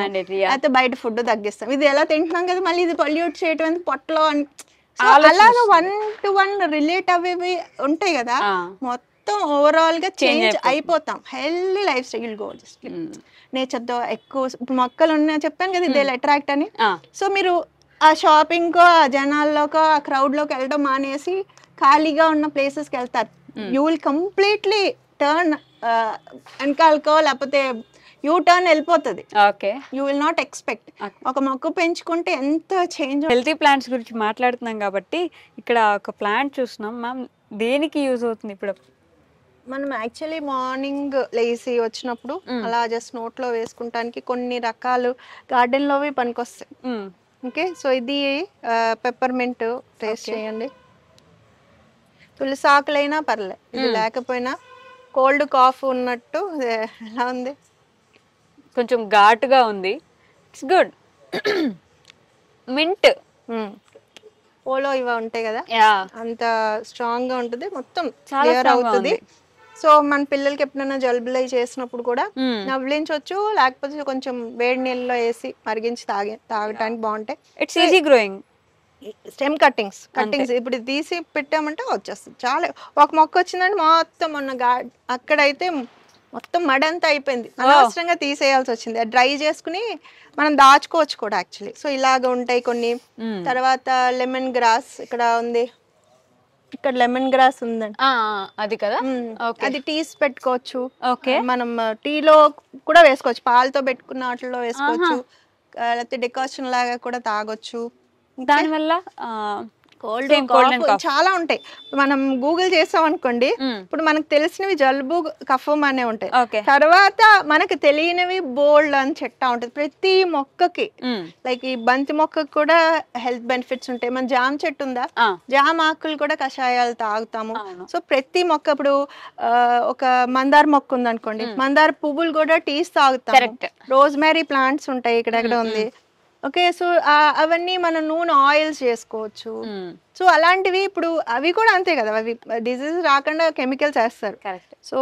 అయితే బయట ఫుడ్ తగ్గిస్తాం. ఇది ఎలా తింటున్నాం కదా, మళ్ళీ ఇది పొల్యూట్ చేయటం పొట్టలో అలాగా 1-to-1 రిలేట్ అవి ఉంటాయి కదా. మొత్తం ఓవరాల్ గా చేంజ్ అయిపోతాం. Healthy life style go, just nature తో ఎక్కువ. ఇప్పుడు మొక్కలు ఉన్నాయి చెప్పాను కదా, దే అట్రాక్ట్ అని. సో మీరు ఆ షాపింగ్ కో, ఆ జనాల్లోకో, ఆ క్రౌడ్ లోకి వెళ్ళడం మానేసి ఖాళీగా ఉన్న ప్లేసెస్ కి వెళ్తారు. యూ విల్ కంప్లీట్లీ టర్న్ వెనకాలకో లేకపోతే యూ టర్న్ వెళ్ళిపోతుంది. You will not expect. ఒక మొక్క పెంచుకుంటే ఎంత చేంజ్.
హెల్తీ ప్లాంట్స్ గురించి మాట్లాడుతున్నాం కాబట్టి ఇక్కడ ఒక ప్లాంట్ చూస్తున్నాం మ్యామ్, దేనికి యూజ్ అవుతుంది ఇప్పుడు?
మనం యాక్చువల్లీ మార్నింగ్ లేసి వచ్చినప్పుడు అలా జస్ట్ నోట్లో వేసుకుంటానికి కొన్ని రకాలు గార్డెన్ లోవి పనికొస్తాయి. ఓకే, సో ఇది పెప్పర్మెంట్ టేస్ట్ చేయండి. తులసి ఆకులైనా పర్లే, ఇది లేకపోయినా. కోల్డ్ కాఫ్ ఉన్నట్టు ఎలా ఉంది,
కొంచెం ఘాటుగా ఉంది. It's good. మింట్,
ఓలో ఇవి ఉంటాయి కదా, అంత స్ట్రాంగ్ గా ఉంటుంది, మొత్తం క్లియర్ అవుతుంది. సో మన పిల్లలకి ఎప్పుడైనా జలుబులు చేసినప్పుడు కూడా నవ్వించవచ్చు, లేకపోతే కొంచెం వేడి నీళ్ళలో వేసి మరిగించి తాగటానికి బాగుంటాయి.
It's easy growing.
Stem cuttings ఇప్పుడు తీసి పెట్టామంటే వచ్చేస్తుంది. చాలా ఒక మొక్క వచ్చిందంటే మొత్తం మొన్న అక్కడైతే మొత్తం మడంతా అయిపోయింది, అనవసరంగా తీసేయాల్సి వచ్చింది. డ్రై చేసుకుని మనం దాచుకోవచ్చు కూడా యాక్చువల్లీ. సో ఇలాగ ఉంటాయి కొన్ని. తర్వాత లెమన్ గ్రాస్ ఇక్కడ ఉంది, ఇక్కడ లెమన్ గ్రాస్ ఉందండి,
అది కదా,
అది టీస్ పెట్టుకోవచ్చు. మనం టీలో కూడా వేసుకోవచ్చు, పాలతో పెట్టుకున్న వాటిలో వేసుకోవచ్చు, లేకపోతే డికాషన్ లాగా కూడా తాగొచ్చు.
దానివల్ల
కోల్డ్ చాలా ఉంటాయి. మనం గూగుల్ చేసాం అనుకోండి, ఇప్పుడు మనకు తెలిసినవి జలుబు కఫం అనే ఉంటాయి. తర్వాత మనకు తెలియనివి బోల్డ్ అని చెట్టా ఉంటుంది ప్రతి మొక్కకి. లైక్ ఈ బంతి మొక్కకి కూడా హెల్త్ బెనిఫిట్స్ ఉంటాయి. మన జామ చెట్టు ఉందా, జామ ఆకులు కూడా కషాయాలు తాగుతాము. సో ప్రతి మొక్క, ఇప్పుడు ఒక మందార మొక్క ఉంది అనుకోండి, మందార పువ్వులు కూడా టీస్ తాగుతాము. రోజ్మేరీ ప్లాంట్స్ ఉంటాయి, ఇక్కడెక్కడ ఉంది. ఓకే, సో అవన్నీ మనం నూనె ఆయిల్స్ చేసుకోవచ్చు. సో అలాంటివి ఇప్పుడు అవి కూడా అంతే కదా, అవి డిజీజ్ రాకుండా కెమికల్స్ వేస్తారు. సో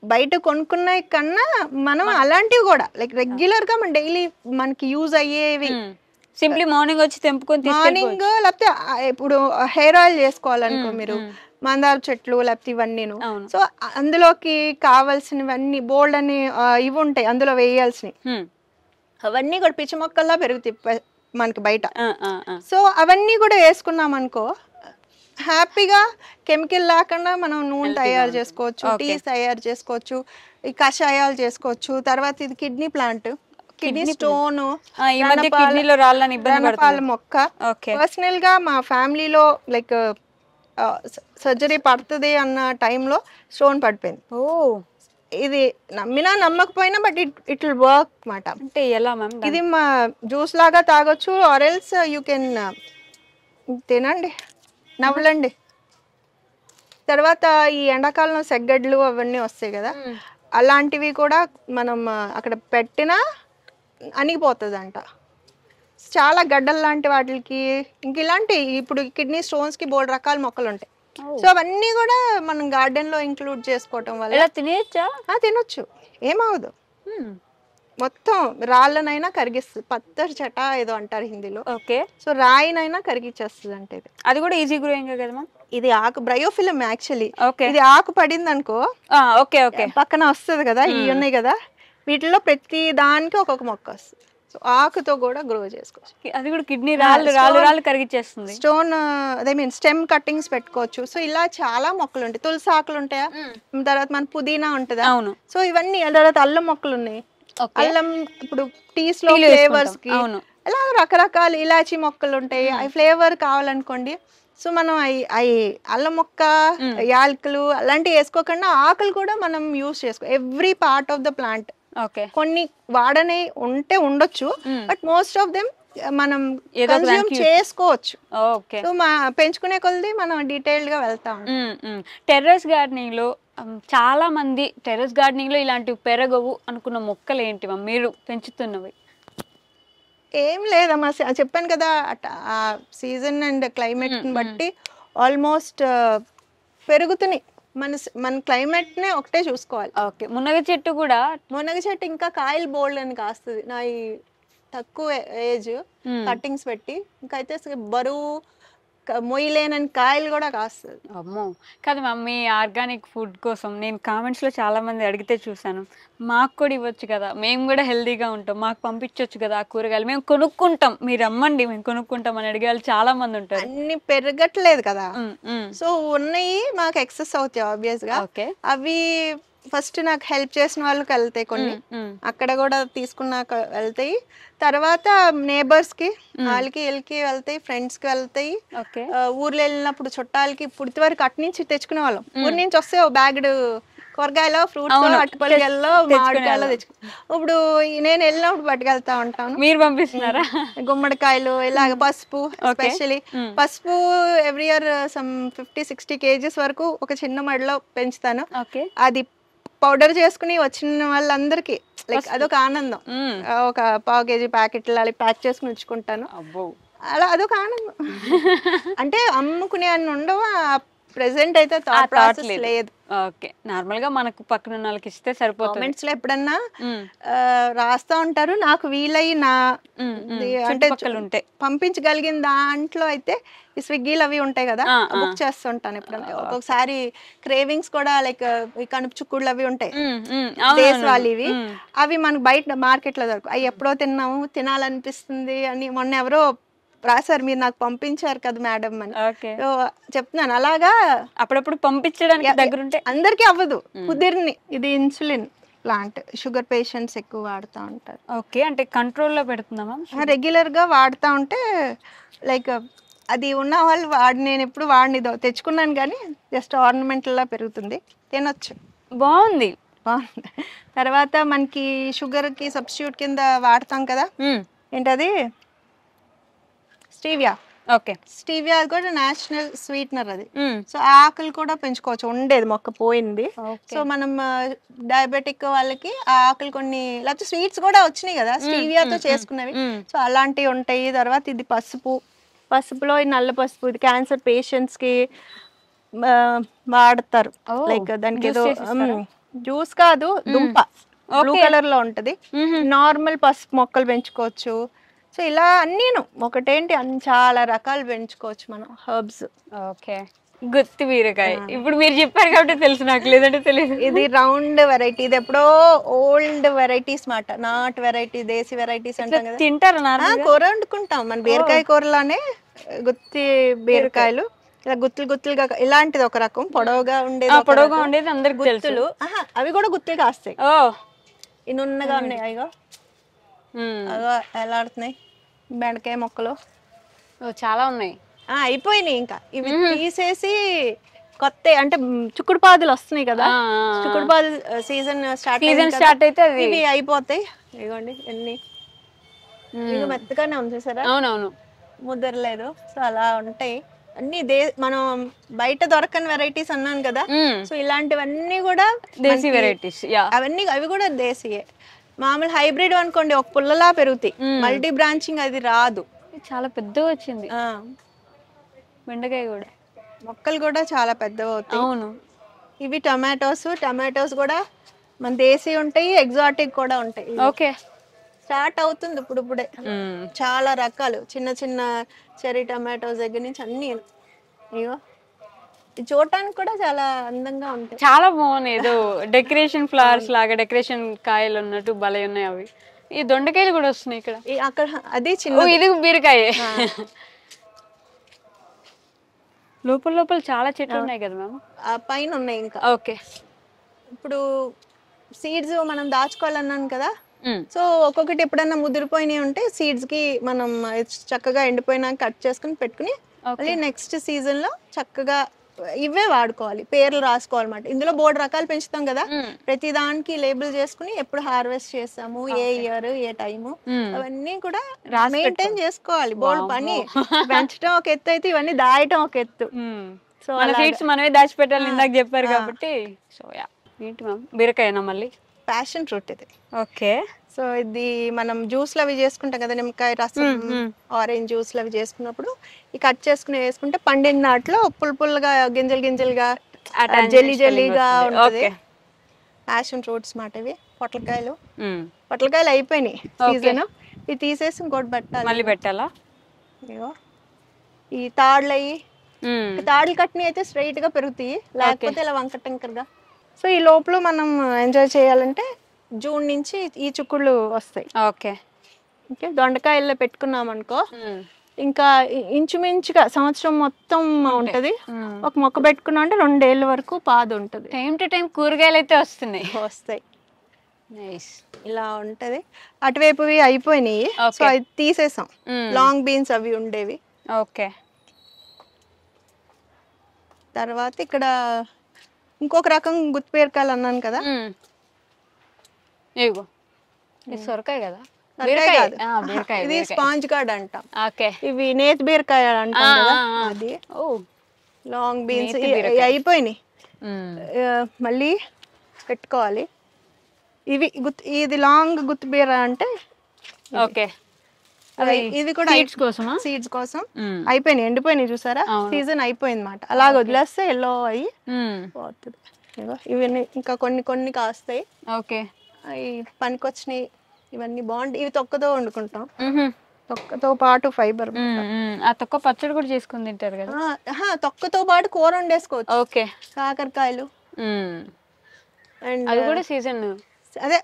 బయట కొనుక్కున్నాయి కన్నా మనం అలాంటివి కూడా లైక్ రెగ్యులర్ గా మన డైలీ మనకి యూజ్ అయ్యేవి,
సింప్లీ మార్నింగ్ వచ్చి తెంపుకొని
మార్నింగ్. లేకపోతే ఇప్పుడు హెయిర్ ఆయిల్ చేసుకోవాలనుకో మీరు, మందార చెట్లు లేకపోతే ఇవన్నీ. సో అందులోకి కావాల్సినవన్నీ బోల్డ్ అని ఇవి ఉంటాయి అందులో వేయాల్సినవి. అవన్నీ కూడా పిచ్చి మొక్కల్లా పెరుగుతాయి మనకి బయట. సో అవన్నీ కూడా వేసుకున్నాం అనుకో, హ్యాపీగా కెమికల్ లేకుండా మనం నూనె తయారు చేసుకోవచ్చు, టీస్ తయారు చేసుకోవచ్చు, ఈ కషాయాలు చేసుకోవచ్చు. తర్వాత ఇది కిడ్నీ ప్లాంట్, కిడ్నీ స్టోన్, రణపాల మొక్క. పర్సనల్ గా మా ఫ్యామిలీలో లైక్ సర్జరీ పడుతుంది అన్న టైంలో స్టోన్ పడిపోయింది. ఇది నమ్మినా నమ్మకపోయినా బట్ ఇట్ విల్ వర్క్ మాట.
అంటే ఎలా మ్యామ్?
ఇది మా జ్యూస్ లాగా తాగొచ్చు, ఆర్ ఎల్స్ యూ కెన్ తినండి, నవ్వులండి. తర్వాత ఈ ఎండాకాలంలో సెగ్గడ్లు అవన్నీ వస్తాయి కదా, అలాంటివి కూడా మనం అక్కడ పెట్టినా అణిగిపోతుంది అంట. చాలా గడ్డలు లాంటి వాటికి ఇంక ఇలాంటి ఇప్పుడు కిడ్నీ స్టోన్స్ కి బోల్డ్ రకాల మొక్కలు ఉంటాయి. సో అవన్నీ కూడా మనం గార్డెన్ లో ఇంక్లూడ్ చేసుకోవటం వల్ల తినొచ్చు, ఏమవదు. మొత్తం రాళ్ళనైనా కరిగిస్తుంది, పత్తర్ చట ఏదో అంటారు హిందీలో. సో రాయినైనా కరిగిచ్చేస్తుంది అంటే
అది కూడా ఈజీ గ్రోయింగ్ కదా.
ఇది ఆకు బ్రయోఫిలం యాక్చువల్లీ. ఇది ఆకు పడింది అనుకో పక్కన వస్తుంది కదా, ఇవి ఉన్నాయి కదా, వీటిలో ప్రతి దానికి ఒక్కొక్క మొక్క వస్తుంది. సో ఆకుతో కూడా గ్రో చేసుకోవచ్చు.
అది కూడా కిడ్నీ రాళ్ళు కరిగిచ్చేస్తుంది.
స్టోన్ అదే మీన్ స్టెమ్ కట్టింగ్స్ పెట్టుకోవచ్చు. సో ఇలా చాలా మొక్కలు ఉంటాయి. తులసి ఆకులు ఉంటాయా, తర్వాత మన పుదీనా ఉంటుందా. సో ఇవన్నీ, తర్వాత అల్లం మొక్కలు ఉన్నాయి. అల్లం ఇప్పుడు టీస్ లో ఫ్లేవర్స్ కి అలా రకరకాల ఇలాచీ మొక్కలు ఉంటాయి. అవి ఫ్లేవర్ కావాలనుకోండి, సో మనం అవి అల్లం మొక్క, యాలకులు అలాంటివి వేసుకోకుండా ఆకులు కూడా మనం యూస్ చేసుకో. Every part of the plant
okay.
కొన్ని వాడని ఉంటే ఉండొచ్చు, బట్ మోస్ట్ ఆఫ్ దెమ్ మనం
ఏదో
కన్జ్యూమ్
దానికి
చేసుకోవచ్చు.
ఓకే.
సో పెంచుకునే కొలది మనం డీటెయిల్డ్ గా వెళ్తాం.
టెర్రస్ గార్డెనింగ్ లో చాలా మంది టెర్రస్ గార్డెనింగ్ లో ఇలాంటివి పెరగవు అనుకున్న మొక్కలు ఏంటివా మీరు పెంచుతున్నవి?
ఏం లేదమ్మా, చెప్పాను కదా ఆ సీజన్ అండ్ క్లైమేట్ బట్టి ఆల్మోస్ట్ పెరుగుతున్నాయి. మన క్లైమేట్ నే ఒకటే చూసుకోవాలి.
ఓకే. మునగ చెట్టు కూడా
మునగ చెట్టు ఇంకా కాయలు బోల్డ్ అని కాస్తుంది. నా ఈ తక్కువ ఏజ్ కట్టింగ్స్ పెట్టి ఇంకైతే బరువు మొయ్యలేనని కాయలు కూడా కాస్తుంది.
అమ్మో! కాదు మమ్మీ, ఆర్గానిక్ ఫుడ్ కోసం నేను కామెంట్స్‌లో చాలా మంది అడిగితే చూసాను. మాకు కూడా ఇవ్వచ్చు కదా! మేము కూడా హెల్తీగా ఉంటాం. మాకు పంపించొచ్చు కదా ఆ కూరగాయలు. మేము కొనుక్కుంటాం. మీరు అమ్మండి మేము కొనుక్కుంటాం అని అడిగే వాళ్ళు చాలా మంది ఉంటారు.
అన్ని పెరగట్లేదు కదా,
హ్మ్. హ్మ్.
సో ఉన్నాయి మాకు ఎక్సెస్ అవుతాయి ఆబ్వియస్ గా.
ఓకే.
అవి ఫస్ట్ నాకు హెల్ప్ చేసిన వాళ్ళకి వెళ్తాయి కొన్ని, అక్కడ కూడా తీసుకున్నాక వెళ్తాయి. తర్వాత నేబర్స్ కి వాళ్ళకి వీళ్ళకి వెళ్తాయి, ఫ్రెండ్స్ కి వెళ్తాయి.
ఓకే.
ఊర్లో వెళ్ళినప్పుడు చుట్టాలకి పుడితి వరకు అటు నుంచి తెచ్చుకునే వాళ్ళం. ఊరి నుంచి వస్తే ఓ బ్యాగ్డ్ కూరగాయలు, ఫ్రూట్స్, అట్టుపల్లిగల్లో, మామిడికాయలు తెచ్చుకో. ఇప్పుడు నేను వెళ్ళినప్పుడు పట్టుకెళ్తా ఉంటాను.
మీరు పంపిస్తున్నారా?
గుమ్మడికాయలు ఇలాగ, పసుపు ఎస్పెషలీ పసుపు ఎవ్రీ ఇయర్ సమ్ 50-60 kgs వరకు ఒక చిన్న మడిలో పెంచుతాను.
ఓకే.
అది పౌడర్ చేసుకుని వచ్చిన వాళ్ళందరికీ లైక్ అదొక ఆనందం. ఒక పావు కేజీ ప్యాకెట్లు అలా ప్యాక్ చేసుకుని ఉంచుకుంటాను.
అబ్బో!
అలా అదొక ఆనందం. అంటే అమ్ముకునే అన్ని ఉండవు. ప్రెసెంట్ అయితే థాట్ ప్రాసెస్ లేదు.
ఓకే. నార్మల్ గా మనకు పక్కన ఉన్న వాళ్ళకి ఇస్తే సరిపోతుంది.
కామెంట్స్ లో ఎప్పుడన్నా రాస్తా ఉంటారు. నాకు వీలయ్యి నా అంటే పంపించగలిగిన దాంట్లో అయితే ఈ స్విగ్గీలు అవి ఉంటాయి కదా, బుక్ చేస్తుంటాను ఎప్పుడన్నా. ఒక్కొక్కసారి క్రేవింగ్స్ కూడా లైక్ ఈ కనుపు చుక్కుళ్ళు అవి ఉంటాయి దేశవాళీవి, అవి మనకు బయట మార్కెట్ లో దొరకవు. అవి ఎప్పుడో తిన్నాము, తినాలనిపిస్తుంది అని మొన్న ఎవరో రాశారు, మీరు నాకు పంపించారు కదా మేడం అని. చెప్తున్నాను అలాగా
అప్పుడప్పుడు పంపించడానికి దగ్గరుంటే
అందరికీ అవ్వదు, కుదిరిని. ఇది ఇన్సులిన్ ప్లాంట్, షుగర్ పేషెంట్స్ ఎక్కువ వాడుతూ ఉంటారు.
ఓకే. అంటే కంట్రోల్లో పెడుతున్నామా?
రెగ్యులర్ గా వాడుతూ ఉంటే లైక్ అది ఉన్న వాళ్ళు నేను ఎప్పుడు వాడినిదో తెచ్చుకున్నాను కానీ జస్ట్ ఆర్నమెంటల్ లా పెరుగుతుంది, తినొచ్చు.
బాగుంది.
తర్వాత మనకి షుగర్ కి సబ్స్టిట్యూట్ కింద వాడతాం కదా, ఏంటది స్టీవియా.
ఓకే.
స్టీవియా కూడా నేషనల్ స్వీట్నర్ అది. సో ఆకులు కూడా పెంచుకోవచ్చు, ఉండేది మొక్క పోయింది. సో మనం డయాబెటిక్ వాళ్ళకి ఆ ఆకులు కొన్ని, లేకపోతే స్వీట్స్ కూడా వచ్చినాయి కదా స్టీవియాతో చేసుకున్నవి, సో అలాంటివి ఉంటాయి. తర్వాత ఇది పసుపులో ఈ నల్ల పసుపు, ఇది క్యాన్సర్ పేషెంట్స్ కి వాడతారు. లైక్ దానికి ఏదో జ్యూస్ కాదు, దుంప బ్లూ కలర్ లో ఉంటది. నార్మల్ పసుపు మొక్కలు పెంచుకోవచ్చు. సో ఇలా అన్నీను ఒకటేంటి చాలా రకాలు పెంచుకోవచ్చు మనం హర్బ్స్.
ఓకే. గుత్తి బీరకాయ ఇప్పుడు మీరు చెప్పారు కాబట్టి తెలుసు, నాకు లేదంటే తెలియదు.
ఇది రౌండ్ వెరైటీ, ఇది ఎప్పుడో ఓల్డ్ వెరైటీస్ మాట, నాట్ వెరైటీ, దేశీ వెరైటీస్ అంటాం కదా.
తింటారా?
కూర వండుకుంటాం మన బీరకాయ కూరలానే. గుత్తి బీరకాయలు ఇలా గుత్తులు గుత్తులుగా, ఇలాంటిది ఒక రకం, పొడవుగా ఉండేది
అందరికి
గుత్తులు. అవి కూడా గుత్తులు కాస్తాయి. ఇన్నున్నగా ఉన్నాయి, అయ్యో అదో ఎలాడుతున్నాయి బెండకాయ మొక్కలు
చాలా ఉన్నాయి.
అయిపోయినాయి ఇంకా, ఇవి తీసేసి కొత్త అంటే చుక్కుడు పాదులు వస్తున్నాయి కదా, చుక్కుడు పాదులు సీజన్ స్టార్ట్ అయితే ఇవి అయిపోతాయి. ఇదిగోండి ఎన్ని మెత్తగానే ఉంది చూసారా,
అవునవును
ముద్దరలేదు. సో అలా ఉంటాయి అన్ని. మనం బయట దొరకని వెరైటీస్ అన్నాను కదా, సో ఇలాంటివన్నీ కూడా
దేశీ వెరైటీస్.
అవి కూడా దేశీయే. మామూలు హైబ్రిడ్ అనుకోండి ఒక పుల్లలా పెరుగుతాయి, మల్టీ బ్రాంచింగ్ అది రాదు.
చాలా పెద్దగా వచ్చింది బెండకాయ కూడా,
మొక్కలు కూడా చాలా పెద్దగా అవుతాయి.
అవును.
ఇవి టమాటోస్ కూడా మన దేశీ ఉంటాయి, ఎగ్జాటిక్ కూడా ఉంటాయి.
ఓకే.
స్టార్ట్ అవుతుంది ఇప్పుడే. చాలా రకాలు, చిన్న చిన్న చెర్రీ టమాటోస్ దగ్గర నుంచి అన్ని. ఇగో చూడటానికి కూడా చాలా అందంగా ఉంటాయి,
చాలా బాగున్నాయి. ఏదో డెకరేషన్ ఫ్లవర్స్ లాగా, డెకరేషన్ కాయలు ఉన్నట్టు భలే ఉన్నాయి అవి. ఈ దొండకాయలు కూడా వస్తున్నాయి ఇక్కడ.
అక్కడ అది చిన్న,
ఇది బీరకాయ. లోపల చాలా చెట్లు ఉన్నాయి కదా మ్యామ్.
ఆ పైన ఉన్నాయి ఇంకా.
ఓకే.
ఇప్పుడు సీడ్స్ మనం దాచుకోవాలన్నాను కదా, సో ఒక్కొక్కటి ఎప్పుడన్నా ముదిరిపోయినాయి ఉంటే సీడ్స్ కి మనం చక్కగా ఎండిపోయినా కట్ చేసుకుని పెట్టుకుని మళ్ళీ నెక్స్ట్ సీజన్ లో చక్కగా ఇవే వాడుకోవాలి, పేర్లు రాసుకోవాలన్నమాట. ఇందులో బోర్డు రకాలు పెంచుతాం కదా,
మ్మ్.
ప్రతి దానికి లేబుల్ చేసుకుని ఎప్పుడు హార్వెస్ట్ చేస్తాము, ఏ ఇయర్, ఏ టైము,
మ్మ్.
అవన్నీ కూడా
రాసి
మెయింటైన్ చేసుకోవాలి. బోర్డు పని.
వామ్మో.
పెంచడం ఒక ఎత్తు అయితే ఇవన్నీ దాయటం ఒక ఎత్తు. సో
మన సీడ్స్ మనమే దాచిపెట్టాలి ఇందాక చెప్పారు
ఆ.
కాబట్టి. సో యా, ఏంటి మ్యామ్ బీరకాయనా మళ్ళీ?
ప్యాషన్ ఫ్రూట్ ఇది.
ఓకే.
సో ఇది మనం జ్యూస్లు అవి చేసుకుంటాం కదా, నిమ్మకాయ రసం, ఆరెంజ్ జ్యూస్లు అవి చేసుకున్నప్పుడు ఈ కట్ చేసుకుని వేసుకుంటే పండిన నాట్లో పులుపులుగా గింజలు గింజలుగా జెల్లీ జెల్లీగా ఉంటుంది. ప్యాషన్ ఫ్రూట్స్ మాట ఇవి. పొట్లకాయలు, పొట్లకాయలు అయిపోయినాయి సీజన్. ఇవి తీసేసి ఇంకోటి పెట్టాలి.
మళ్ళీ పెట్టాలా?
ఇగో ఈ తాడులు అయ్యి, తాడులు కట్టినవి అయితే స్ట్రైట్ గా పెరుగుతాయి, లేకపోతే ఇలా వంక టెంకర్గా. సో ఈ లోపల మనం ఎంజాయ్ చేయాలంటే జూన్ నుంచి ఈ చుక్కుళ్ళు వస్తాయి.
ఓకే.
ఓకే, దొండకాయల్లో పెట్టుకున్నాం అనుకో, ఇంకా ఇంచుమించుగా సంవత్సరం మొత్తం ఉంటది. ఒక మొక్క పెట్టుకున్నాం అంటే 2 ఏళ్ళ వరకు పాదు ఉంటది.
టైం టు టైం కూరగాయలు అయితే
వస్తాయి.
నైస్.
ఇలా ఉంటది. అటువైపువి అయిపోయినాయి, సో అది తీసేసాం. లాంగ్ బీన్స్ అవి ఉండేవి.
ఓకే.
తర్వాత ఇక్కడ ఇంకొక రకం గుత్తిపీరకాయలు అన్నాను కదా,
ఇగో ఇది సొరకాయ కదా?
సొరకాయ కాదు.
బీరకాయ.
ఇది స్పాంజ్ గార్డ్ అంటాం.
ఓకే.
ఇవి నేతి బీరకాయ అంటాం కదా, అది.
ఓ,
లాంగ్ బీన్స్ అయిపోయినాయి, మళ్ళీ పెట్టుకోవాలి. ఇవి ఇది లాంగ్ గుత్తి బీర అంటే.
ఓకే.
ఇది కూడా
సీడ్స్ కోసమా?
సీడ్స్ కోసం అయిపోయినాయి, ఎండిపోయినాయి చూసారా, సీజన్ అయిపోయింది అనమాట. అలాగ వదిలేస్తే ఎల్లో అయ్యి పోతుంది. ఇవన్నీ ఇంకా కొన్ని కొన్ని కాస్తాయి.
ఓకే.
అవి పనికొచ్చినాయి, ఇవన్నీ బాగుంటాయి. ఇవి తొక్కతో వండుకుంటాం, తొక్కతో పాటు ఫైబర్.
ఆ తొక్క పచ్చడి కూడా చేసుకుని తింటారు కదా?
తొక్కతో పాటు కూర వండేసుకోవచ్చు.
ఓకే.
కాకరకాయలు అండ్
అది కూడా సీజన్
అదే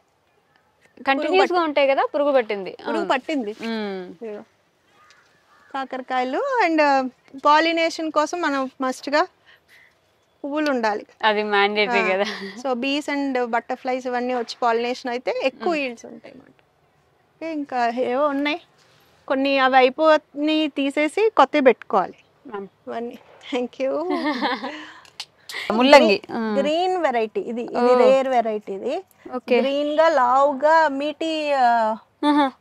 కంటిన్యూస్ గా ఉంటాయి కదా. పురుగు పట్టింది.
కాకరకాయలు అండ్ పాలినేషన్ కోసం మనం మస్ట్ గా పువ్వులు ఉండాలి,
అది మ్యాండేటరీ కదా.
సో బీస్ అండ్ బటర్ఫ్లైస్ ఇవన్నీ వచ్చి పాలినేషన్ అయితే ఎక్కువ ఈల్డ్స్ ఉంటాయి అన్నమాట. ఇంకా ఏవో ఉన్నాయి కొన్ని, అవి అయిపోయి తీసేసి కొత్తవి పెట్టుకోవాలి ఇవన్నీ. Thank you.
ముల్లంగి
గ్రీన్ వెరైటీ, ఇది రేర్ వెరైటీ. ఇది గ్రీన్ గా లావుగా మీటి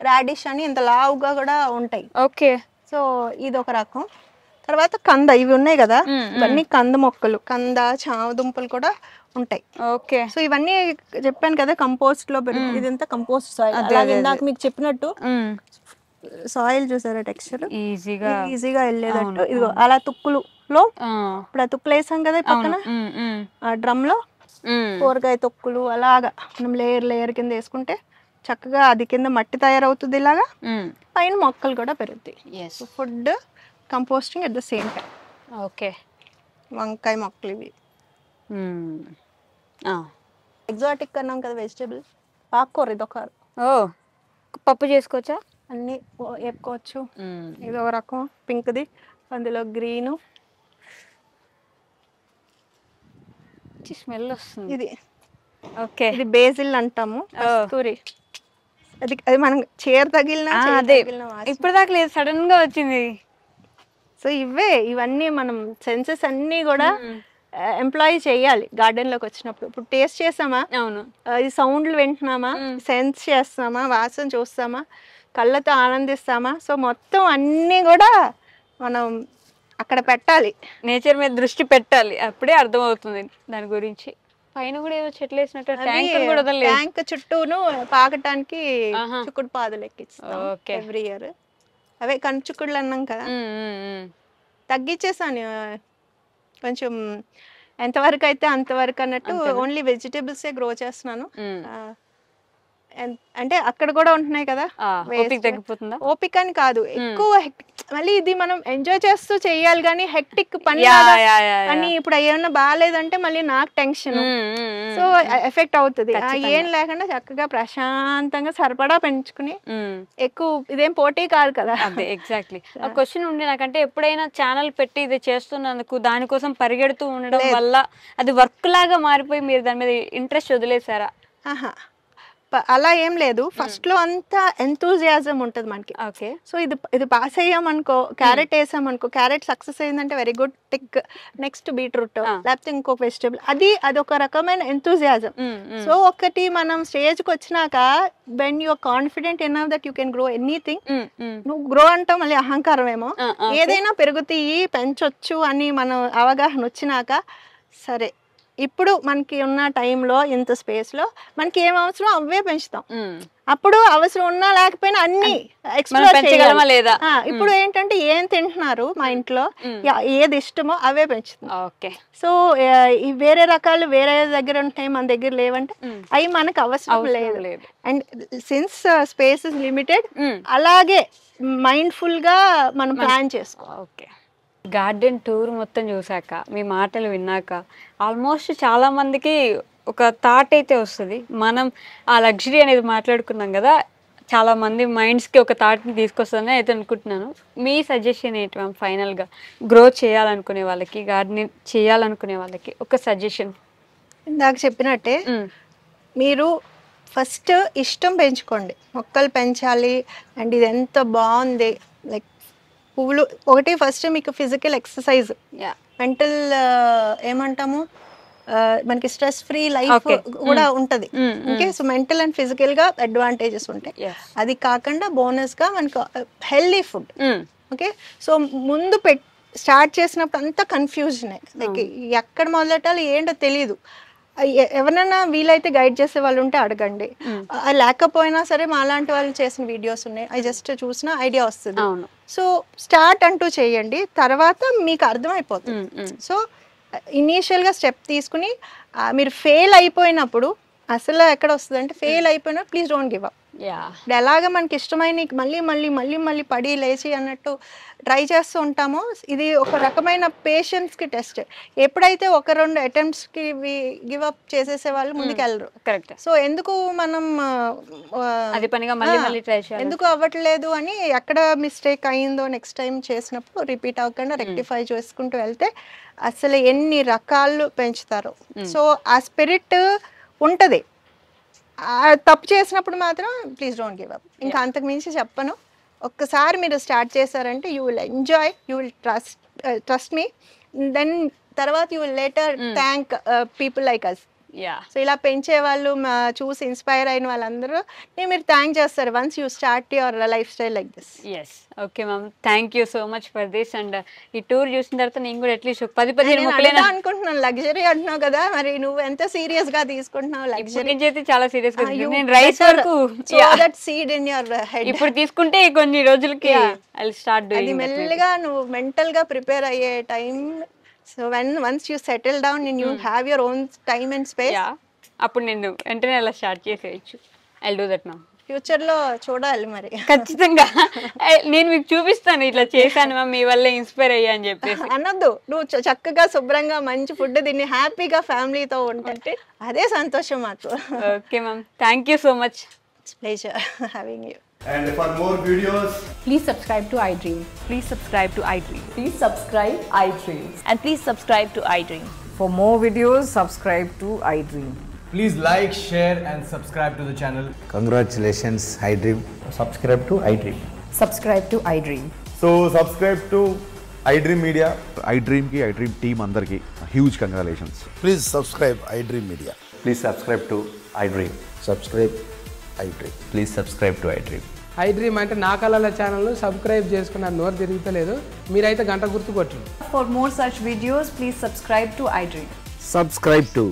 రాడిష్ అని ఇంత లావుగా కూడా ఉంటాయి.
ఓకే.
సో ఇది ఒక రకం. తర్వాత కంద, ఇవి ఉన్నాయి కదా, ఇవన్నీ కంద మొక్కలు, కంద చామ దుంపలు కూడా ఉంటాయి.
ఓకే.
సో ఇవన్నీ చెప్పాను కదా కంపోస్ట్ లో పెరుగుతుంది. ఇదంతా కంపోస్ట్ సాయిల్. అలాగే ఇందాక మీకు చెప్పినట్టు సాయిల్ చూసారా, టెక్స్చర్ ఈజీగా వెళ్ళేటట్టు. ఇదిగో అలా తుక్కులు లో ఇప్పుడు ఆ తుక్కులు వేసాం కదా పక్కన ఆ డ్రమ్ లో, కూరగాయ తొక్కులు అలాగా మనం లేయర్ కింద వేసుకుంటే చక్కగా అది కింద మట్టి తయారవుతుంది, ఇలాగా పైన మొక్కలు కూడా పెరుగుతాయి. Food composting at the same time.
Okay.
వంకాయ మొక్కలు ఇవి ఎగ్జాటిక్ అన్నాం కదా వెజిటేబుల్, ఆకుకూర. ఇదొక
పప్పు చేసుకోవచ్చా?
అన్ని వేపుకోవచ్చు. ఇది ఒక రకం పింక్ది, అందులో గ్రీను,
స్మెల్ వస్తుంది.
ఇది
ఓకే.
ఇది బేసిల్ అంటాము, కస్తూరి. అది మనం చీర తగిలిన
అదే ఇప్పుడు దాకా లేదు, సడన్ గా వచ్చింది.
సో ఇవన్నీ మనం సెన్సెస్ అన్ని కూడా ఎంప్లాయ్ చేయాలి గార్డెన్ లోకి వచ్చినప్పుడు. ఇప్పుడు టేస్ట్ చేసామా,
అవును,
ఈ సౌండ్లు వింటున్నామా, సెన్స్ చేస్తామా, వాసన చూస్తామా, కళ్ళతో ఆనందిస్తామా. సో మొత్తం అన్నీ కూడా మనం అక్కడ పెట్టాలి,
నేచర్ మీద దృష్టి పెట్టాలి, అప్పుడే అర్థమవుతుంది దాని గురించి. పైన కూడా ఏదో చెట్లు వేసినట్టు
ట్యాంక్ చుట్టూను పాకటానికి చుక్కుడు పాదులు ఎక్కిస్తాం ఎవ్రీ ఇయర్. అవే కంచుకుళ్ళు అన్నాం కదా, తగ్గించేసాను కొంచెం, ఎంతవరకు అయితే అంతవరకు అన్నట్టు. ఓన్లీ వెజిటేబుల్సే గ్రో చేస్తున్నాను. అంటే అక్కడ కూడా ఉంటున్నాయి కదా,
తగ్గిపోతుందా?
ఓపిక అని కాదు, ఎక్కువ మళ్ళీ ఇది మనం ఎంజాయ్ చేస్తూ చెయ్యాలి కానీ హెక్టిక్ పని అని. ఇప్పుడు ఏమన్నా బాగాలేదంటే మళ్ళీ నాకు టెన్షన్, సో ఎఫెక్ట్ అవుతుంది. ఏం లేకుండా చక్కగా ప్రశాంతంగా సరిపడా పెంచుకుని, ఎక్కువ ఇదేం పోటీ కాదు కదా.
అదే ఎగ్జాక్ట్లీ. ఆ క్వశ్చన్ ఉండే నాకంటే, ఎప్పుడైనా ఛానల్ పెట్టి ఇది చేస్తున్నందుకు దానికోసం పరిగెడుతూ ఉండడం వల్ల అది వర్క్ లాగా మారిపోయి మీరు దాని మీద ఇంట్రెస్ట్ వదిలేసారా?
అలా ఏం లేదు. ఫస్ట్ లో అంతా ఎంతూజియాజం ఉంటుంది మనకి.
ఓకే.
సో ఇది పాస్ అయ్యామనుకో, క్యారెట్ వేసామనుకో, క్యారెట్ సక్సెస్ అయిందంటే very good, tick. Next beetroot లేకపోతే ఇంకొక వెజిటబుల్, అది ఒక రకమైన ఎంతూజియాజం. సో ఒకటి మనం స్టేజ్కి వచ్చినాక when you're confident enough that you can grow anything, నువ్వు గ్రో అంటావు మళ్ళీ అహంకారం ఏమో, ఏదైనా పెరుగుతాయి పెంచొచ్చు అని మనం అవగాహన వచ్చినాక, సరే ఇప్పుడు మనకి ఉన్న టైంలో ఇంత స్పేస్లో మనకి ఏం అవసరం అవే పెంచుతాం. అప్పుడు అవసరం ఉన్నా లేకపోయినా అన్ని ఎక్స్ప్లోర్ చేయగలమా లేదా. ఇప్పుడు ఏంటంటే ఏం తింటున్నారు మా ఇంట్లో, ఏది ఇష్టమో అవే పెంచుతాం.
ఓకే.
సో ఈ వేరే రకాలు వేరే దగ్గర ఉంటాయి, మన దగ్గర లేవంటే అవి మనకు అవసరం లేదు. And since space is limited, అలాగే మైండ్ఫుల్ గా మనం ప్లాన్ చేసుకోవాలి.
ఓకే. గార్డెన్ టూర్ మొత్తం చూసాక, మీ మాటలు విన్నాక ఆల్మోస్ట్ చాలా మందికి ఒక థాట్ అయితే వస్తుంది. మనం ఆ లగ్జరీ అనేది మాట్లాడుకున్నాం కదా, చాలా మంది మైండ్స్కి ఒక థాట్ని తీసుకొస్తుందని అయితే అనుకుంటున్నాను. మీ సజెషన్ ఏంటి మ్యామ్ ఫైనల్గా గ్రో చేయాలనుకునే వాళ్ళకి, గార్డెనింగ్ చేయాలనుకునే వాళ్ళకి ఒక సజెషన్?
ఇందాక చెప్పినట్టే మీరు ఫస్ట్ ఇష్టం పెంచుకోండి, మొక్కలు పెంచాలి అండ్ ఇది ఎంత బాగుంది. లైక్ పువ్వులు ఒకటి ఫస్ట్ మీకు ఫిజికల్ ఎక్సర్సైజ్, మెంటల్ ఏమంటాము మనకి స్ట్రెస్ ఫ్రీ లైఫ్ కూడా ఉంటుంది. Okay. So mental and physical గా అడ్వాంటేజెస్ ఉంటాయి. అది కాకుండా బోనస్ గా మనకు హెల్దీ ఫుడ్. ఓకే. సో ముందు స్టార్ట్ చేసినప్పుడు అంతా కన్ఫ్యూజన్, లైక్ ఎక్కడ మొదలెట్టాలి ఏంటో తెలియదు. ఎవరైనా వీలైతే గైడ్ చేసే వాళ్ళు ఉంటే అడగండి. లేకపోయినా సరే మా లాంటి వాళ్ళు చేసిన వీడియోస్ ఉన్నాయి, అవి జస్ట్ చూసిన ఐడియా వస్తుంది. సో స్టార్ట్ అంటూ చేయండి, తర్వాత మీకు అర్థమైపోతుంది. సో ఇనీషియల్గా స్టెప్ తీసుకుని మీరు ఫెయిల్ అయిపోయినప్పుడు అసలు ఎక్కడ వస్తుంది అంటే, ఫెయిల్ అయిపోయినా ప్లీజ్ డోంట్ గివ్ అప్. ఎలాగ మనకి ఇష్టమైన మళ్ళీ మళ్ళీ మళ్ళీ మళ్ళీ పడి లేచి అన్నట్టు ట్రై చేస్తూ ఉంటామో, ఇది ఒక రకమైన పేషెన్స్కి టెస్ట్. ఎప్పుడైతే ఒక 2 అటెంప్ట్స్కి గివ్ అప్ చేసేసే వాళ్ళు ముందుకు వెళ్ళరు.
కరెక్ట్.
సో ఎందుకు మనం
అది పనిగా మళ్ళీ మళ్ళీ ట్రై చేయాలి,
ఎందుకు అవ్వట్లేదు అని ఎక్కడ మిస్టేక్ అయిందో నెక్స్ట్ టైం చేసినప్పుడు రిపీట్ అవ్వకుండా రెక్టిఫై చేసుకుంటూ వెళ్తే అసలు ఎన్ని రకాలు పెంచుతారు. సో ఆ స్పిరిట్ ఉంటుంది. తప్పు చేసినప్పుడు మాత్రం ప్లీజ్ డోంట్ గివ్ అప్. ఇంకా అంతకు మించి చెప్పను. ఒక్కసారి మీరు స్టార్ట్ చేశారంటే you will enjoy, you will trust me, then తర్వాత you will later thank people like us. So ఇలా పెంచే వాళ్ళు చూసి ఇన్స్పైర్ అయిన వాళ్ళందరూ మీరు థ్యాంక్ చేస్తారు once you start your lifestyle like this.
Yes. Okay ma'am, thank you so much for this. And ఈ టూర్ చూసిన తర్వాత నేను కూడా అట్లీస్ట్ 10-15 మొక్కలేనా
అనుకుంటున్నాను. లగ్జరీ అంటున్నావు కదా, మరి నువ్వు ఎంత సీరియస్ గా తీసుకుంటున్నావు? లగ్జరీ
అయితే చాలా సీరియస్ గా నేను రైస్ వరకు
that seed in your head
ఇప్పుడు తీసుకుంటే కొన్ని రోజులకి ఐ విల్ స్టార్ట్ డూయింగ్.
అది మెల్లగా నువ్వు మెంటల్ గా ప్రిపేర్ అయ్యే time. So once you settle down and you have your own time and space,
అప్పుడు నేను వెంటనే అలా స్టార్ట్ చేసేయచ్చు. I'll do that now.
Future లో చూడాలి మరి
ఖచ్చితంగా. నేను మీకు చూపిస్తాను ఇట్లా చేశాను మ్యామ్, మీ వల్ల ఇన్స్పైర్ అయ్యా అని చెప్పేసి.
అనొద్దు, నువ్వు చక్కగా శుభ్రంగా మంచి ఫుడ్ తిని హ్యాపీగా ఫ్యామిలీతో ఉంటే అదే సంతోషం మాకు.
Okay ma'am, thank you so much.
It's pleasure having you.
And for more videos,
please subscribe to iDream.
Please subscribe to iDream.
Please subscribe iDream.
And please subscribe to iDream.
For more videos, subscribe to iDream.
please like, share and subscribe to the channel.
Congratulations, iDream.
Subscribe to iDream.
Subscribe to iDream.
So subscribe to iDream Media.
iDream ki iDream team andarki huge congratulations.
Please subscribe iDream Media.
Please subscribe to iDream. Subscribe iDream. Please subscribe to iDream.
iDream అంటే నా కళల channel subscribe చేసుకున్న నోరు తిరుగుతలేదు, మీరైతే గంట గుర్తు కొట్టండి.
For more such videos, please subscribe to iDream.
Subscribe to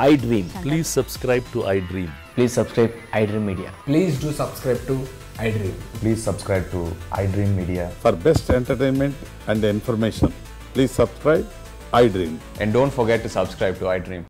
iDream.
Please subscribe to iDream.
Please subscribe iDream Media.
Please do subscribe to iDream.
Please subscribe to iDream Media.
For best entertainment and information, please subscribe iDream.
And don't forget to subscribe to iDream.